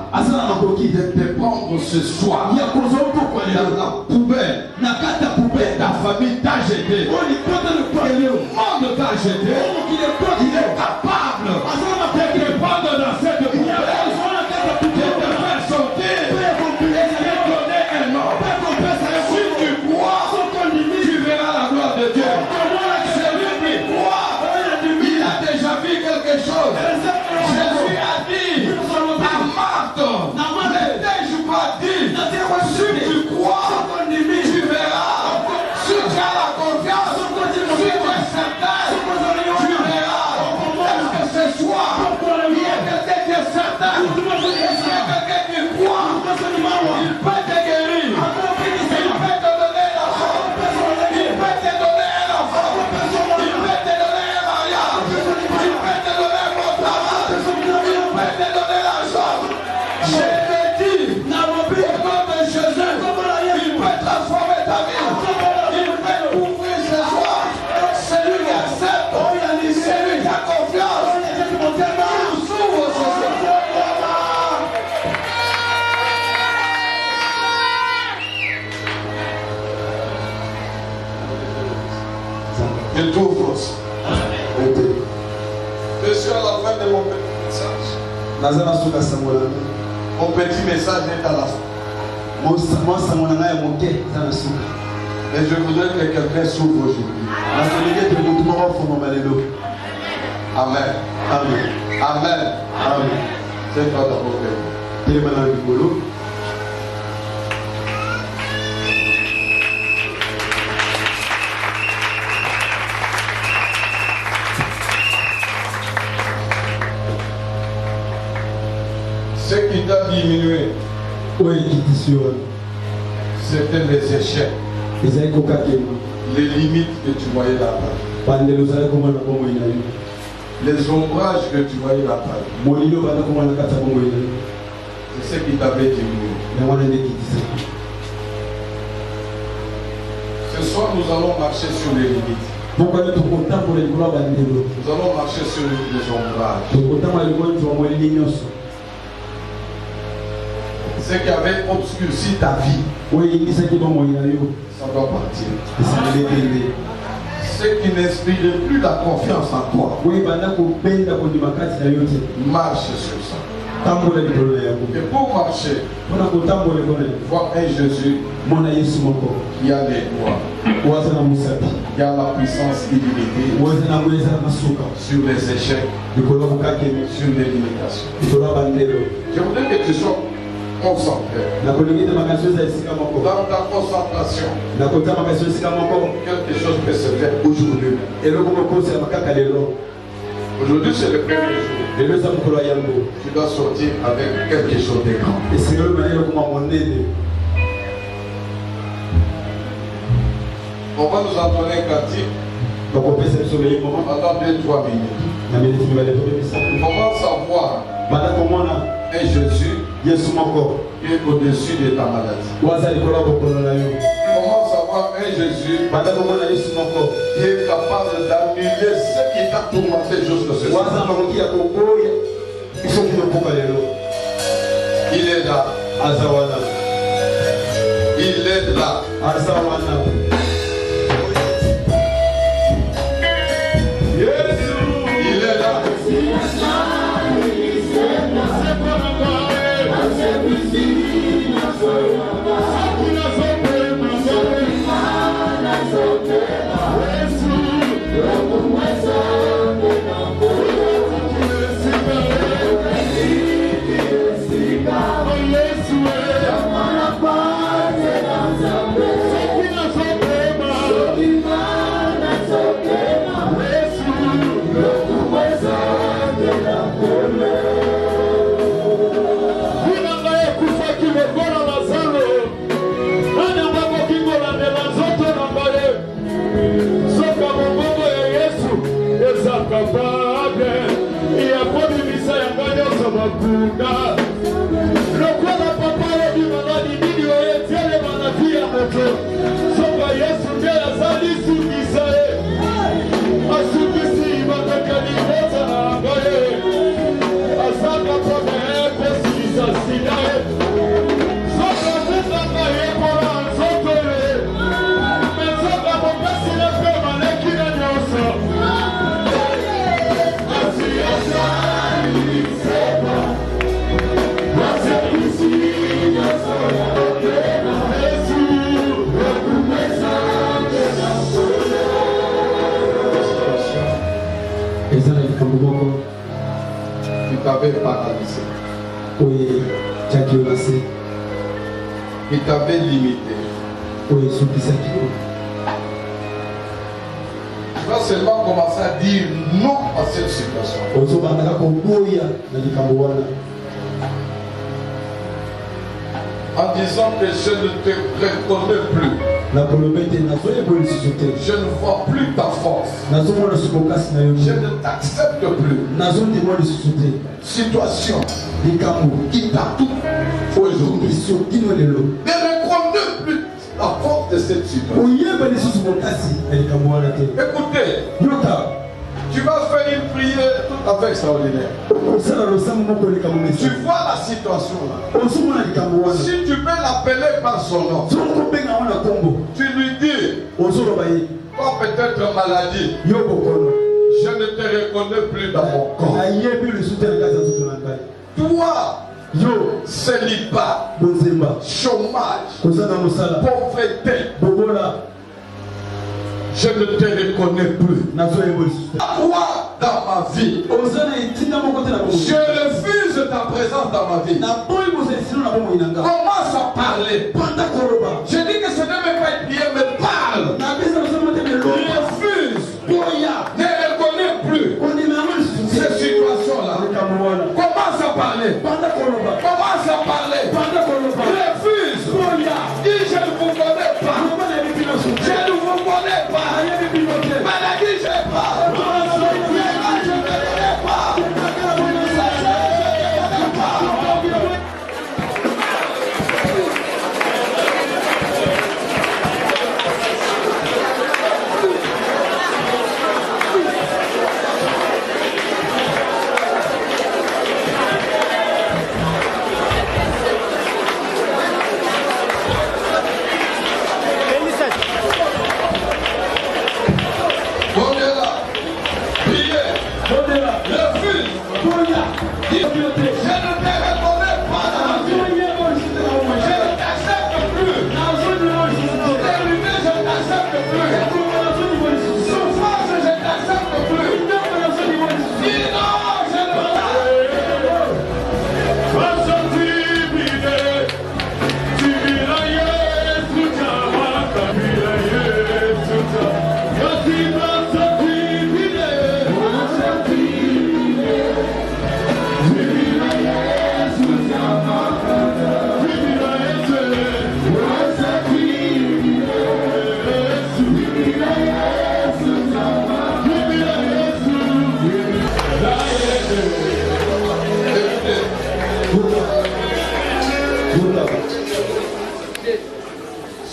de te prendre ce soir dans la poubelle. Ta famille t'a jeté. Le monde t'a jeté. Il est capable de te prendre dans cette poubelle. De te faire sortir. De te donner un nom. Si tu crois, tu verras la gloire de Dieu. Celui qui croit Je suis à la fin de mon petit message. Mon petit message est à la fin. Et je voudrais que quelqu'un s'ouvre aujourd'hui. Amen. Amen. Amen. Amen. C'est pas d'abord. Ce qui t'a diminué, c'était les échecs, les limites que tu voyais là-bas, les ombrages que tu voyais là-bas. C'est ce qui t'avait diminué. Ce soir, nous allons marcher sur les limites. Nous allons marcher sur les ombrages. Ce qui avait obscurci ta vie, ça doit partir. Ce qui n'inspirait plus la confiance en toi, marche sur ça. Et pour marcher, voir un Jésus qui a les doigts, qui a la puissance illimitée sur les échecs, sur les limitations. Je voudrais que tu sois concentré. Dans ta concentration, quelque chose peut se faire aujourd'hui. Aujourd'hui, c'est le premier jour. Tu dois sortir avec quelque chose de grand. On va nous entonner un cantique pendant 2-3 minutes. Comment savoir un Jésus qui est au-dessus de ta maladie? Comment savoir un Jésus qui est capable d'annuler ce qui t'a tourmenté jusqu'à ce soir? Il est là. Il est là. Il est là. Tu t'avais paralysé. Il t'avait limité. Tu vas seulement commencer à dire non à cette situation. En disant que je ne te reconnais plus. Je ne vois plus ta force. Je ne t'accepte plus. Situation qui t'a tout aujourd'hui. Ne reconnais plus la force de cette situation. Écoutez, tu vas faire une prière tout à fait extraordinaire. Tu vois la situation là. Si tu peux l'appeler par son nom, tu lui dis, toi peut-être maladie, Je ne te reconnais plus dans mon corps. Toi, célibat, chômage, pauvreté, je ne te reconnais plus. Toi dans ma vie, je refuse ta présence dans ma vie. Commence à parler. Je dis que ce n'est même pas être bien, mais parle. Refuse. Ne reconnais plus ces situations-là. Commence à parler. Commence à parler. Refuse. Dis je ne vous connais pas. Je ne vous connais pas. Maladie, je n'ai pas. Je ne connais pas.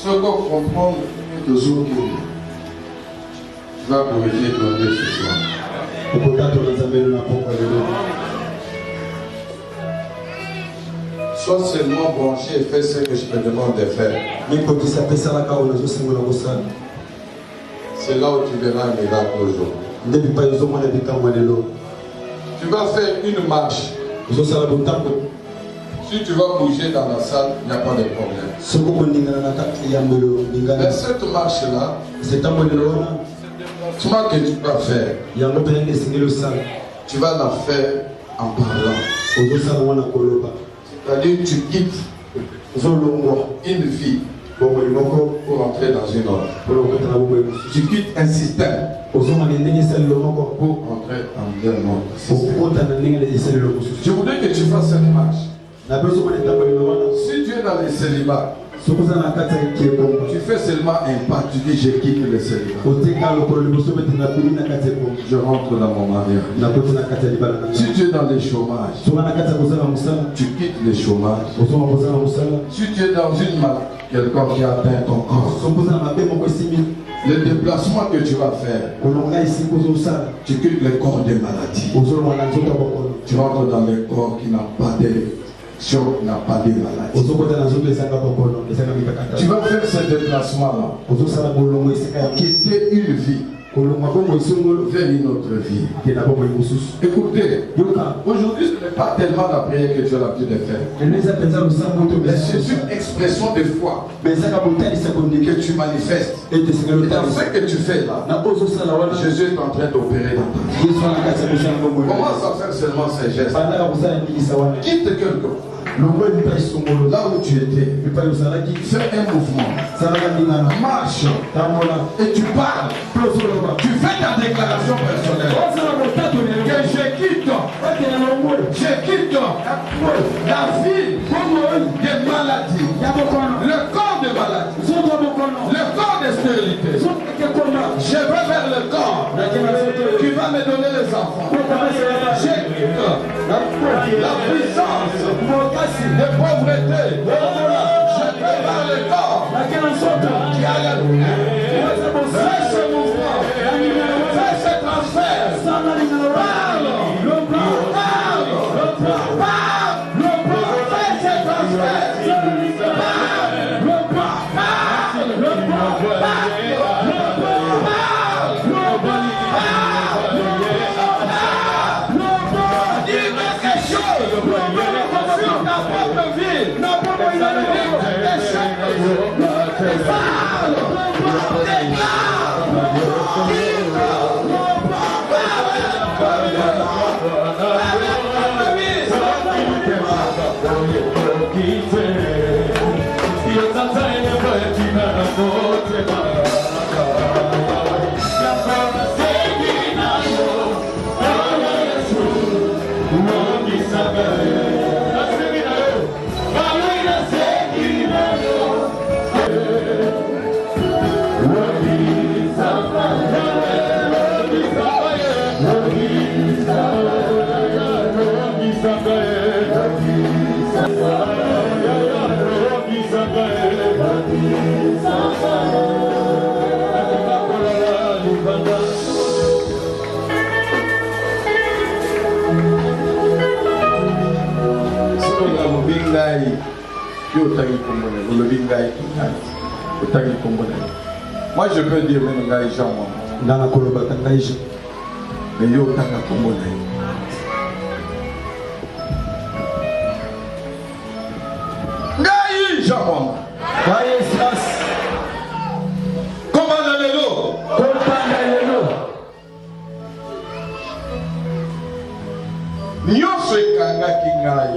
Ce qu'on comprend de Zoki, tu vas corriger ton Dieu ce soir. Sois seulement branché et fais ce que je te demande de faire. C'est là où tu verras un miracle aujourd'hui. Tu vas faire une marche. Si tu vas bouger dans la salle, il n'y a pas de problème. Mais cette marche-là, c'est un déplacement que tu vas faire. Tu vas la faire en parlant. C'est-à-dire que tu quittes une vie pour entrer dans une autre. Tu quittes un système pour entrer dans un autre système. Je voudrais que tu fasses une marche. Si tu es dans le célibat, tu fais seulement un pas, tu dis je quitte le célibat. Je rentre dans mon mariage. Si tu es dans le chômage, tu quittes le chômage. Si tu es dans une maladie, quelqu'un qui atteint ton corps, le déplacement que tu vas faire, tu quittes le corps des maladies. Tu rentres dans le corps qui n'a pas de n'a pas de maladie. Tu vas faire ce déplacement-là, quitter une vie vers une autre vie. Écoutez, aujourd'hui ce n'est pas tellement la prière que tu as l'habitude de faire, mais c'est une expression de foi que tu manifestes. Et dans ce que tu fais là, Jésus est en train d'opérer dans ta vie. Commence à faire seulement ces gestes. Quitte quelqu'un. Là où tu étais, fais un mouvement, marche et tu parles. Tu fais ta déclaration personnelle que je quitte la vie des maladies, le corps de maladie, le corps de stérilité. Je vais vers le corps qui va me donner les enfants. Je quitte la puissance de pauvreté. Je vais vers le corps qui a le fais ce mouvement, fais ce transfert. Parle, fais ce transfert. Moi je peux dire mais yo tanga komona. Ngai Jean. Comment lelo? Nyose kanga kingai.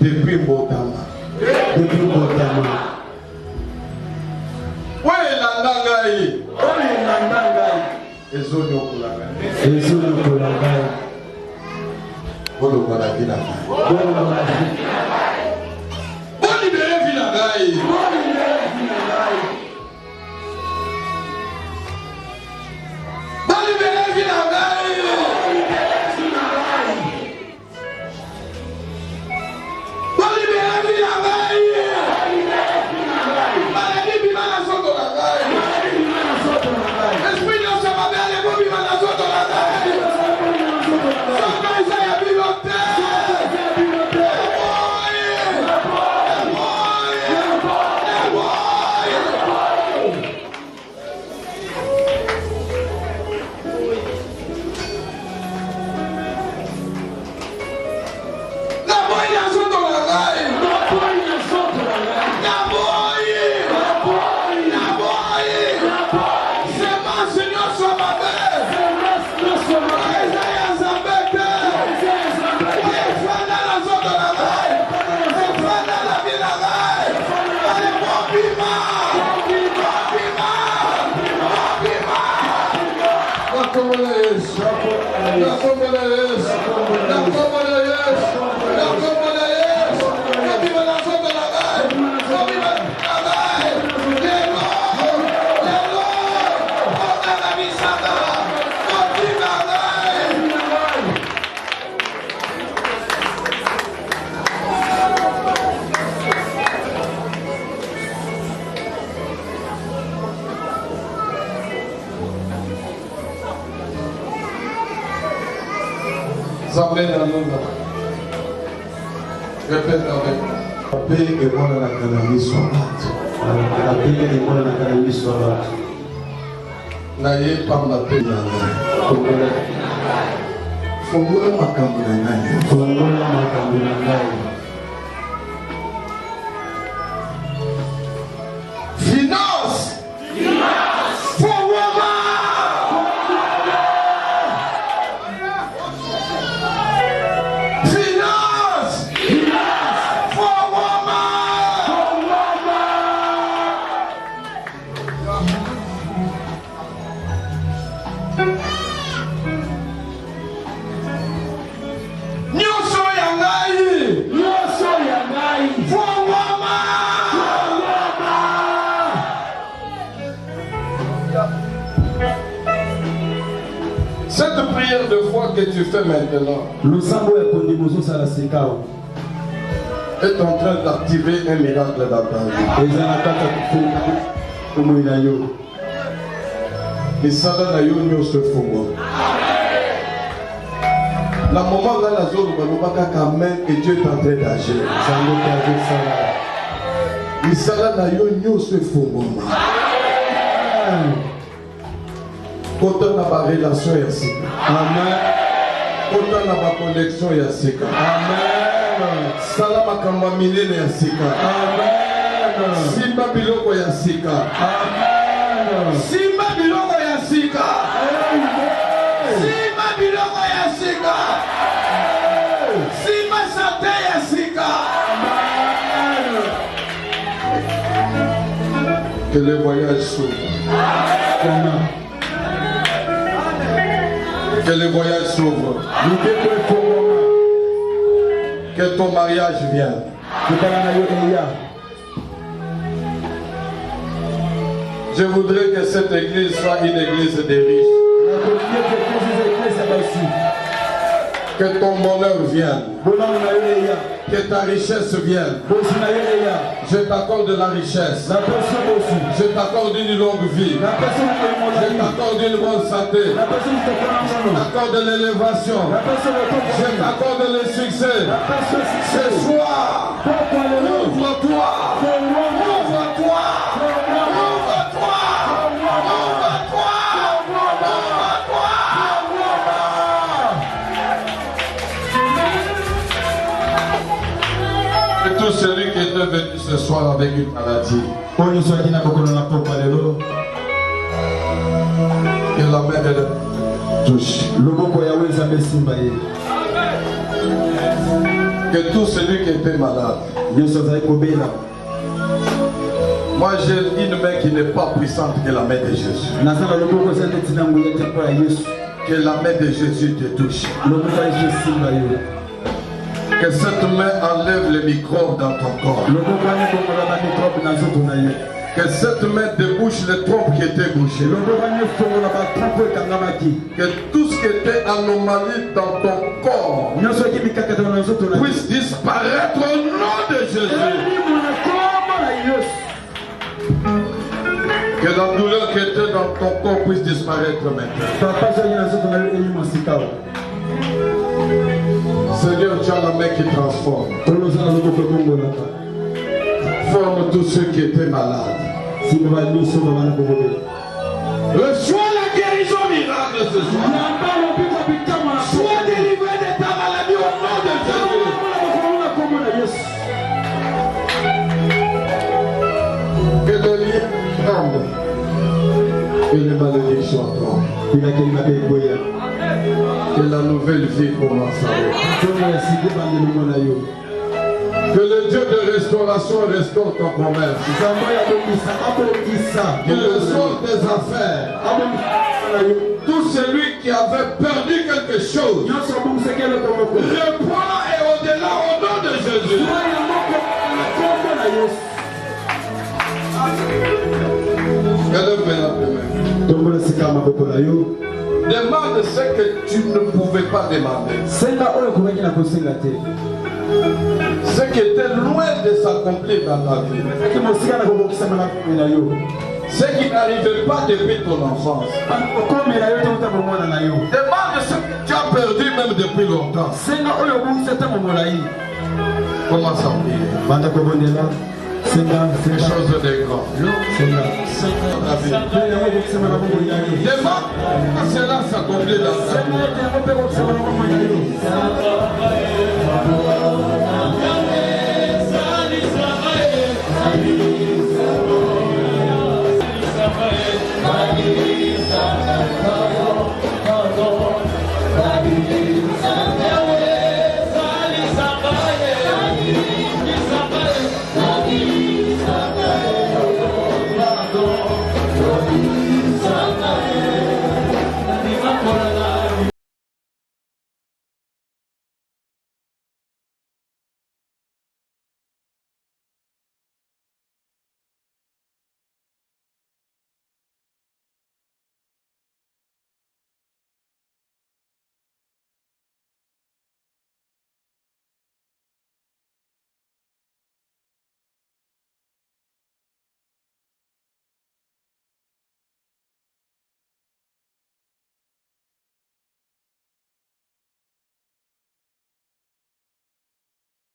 Depuis Botama. Ouais, Nandangai. Ezoni okulanga. Bolo kwa vila. Boli bere vila gai. Boli bere vila gai. Boli bere vila gai. Bali bibi mana soto la gai. Esprit de Shabbat, les bibi mana soto la gai. Soto Isaiah bilote. Répète avec moi. La paix et moi dans la canali soirate. La paix et moi dans la canali soirate. N'ayez pas ma paix dans la Fongola makambo na ngai. Fongola makambo na ngai. Finance. Cette prière de foi que tu fais maintenant est en train d'activer un miracle dans ta vie. Et ça là, nous se font. La moment où la zone quand même que Dieu est en train d'agir. Et ça là, nous se font. Quand on a ma relation ici. Amen. Quand on a ma connexion ici. Amen. Salama kamba milele ici. Amen. Simba biloko ya sika. Simba biloko ya sika. Simba biloko ya sika. Simba santé ya sika. Que le voyage s'ouvre. Que le voyage s'ouvre. Que ton mariage vienne. Je voudrais que cette église soit une église des riches. Que ton bonheur vienne. Que ta richesse vienne. Je t'accorde la richesse. Je t'accorde une longue vie. Je t'accorde une bonne santé. Je t'accorde l'élévation. Je t'accorde le succès. Ce soir, ouvre-toi. Ouvre-toi. Et tout celui qui est venu ce soir avec une maladie, que la main de touche. Que tout celui qui était malade. Moi j'ai une main qui n'est pas puissante que la main de Jésus. Que la main de Jésus te touche. Que cette main enlève les microbes dans ton corps. Que cette main débouche les trompes qui étaient bouchées. Que tout ce qui était anomalie dans ton corps puisse disparaître au nom de Jésus. Que la douleur qui était dans ton corps puisse disparaître maintenant. Seigneur, tu as la main qui transforme. Forme tous ceux qui étaient malades. Reçois la guérison miracle ce soir. Sois délivré de ta maladie au nom de Jésus. Que le lien tombe. Que les malédictions tombent. Que la nouvelle vie commence à que le Dieu de restauration restaure ton commerce. Qu'il restaure tes affaires. Tout celui qui avait perdu quelque chose reprend et au-delà au nom de Jésus. Élève-moi la main. Demande ce que tu ne pouvais pas demander. Ce qui était loin de s'accomplir dans ta vie. Ce qui n'arrivait pas depuis ton enfance. Demande ce que tu as perdu même depuis longtemps. Commence à prier. Des choses de grand. Demande que cela s'accomplit dans ta vie.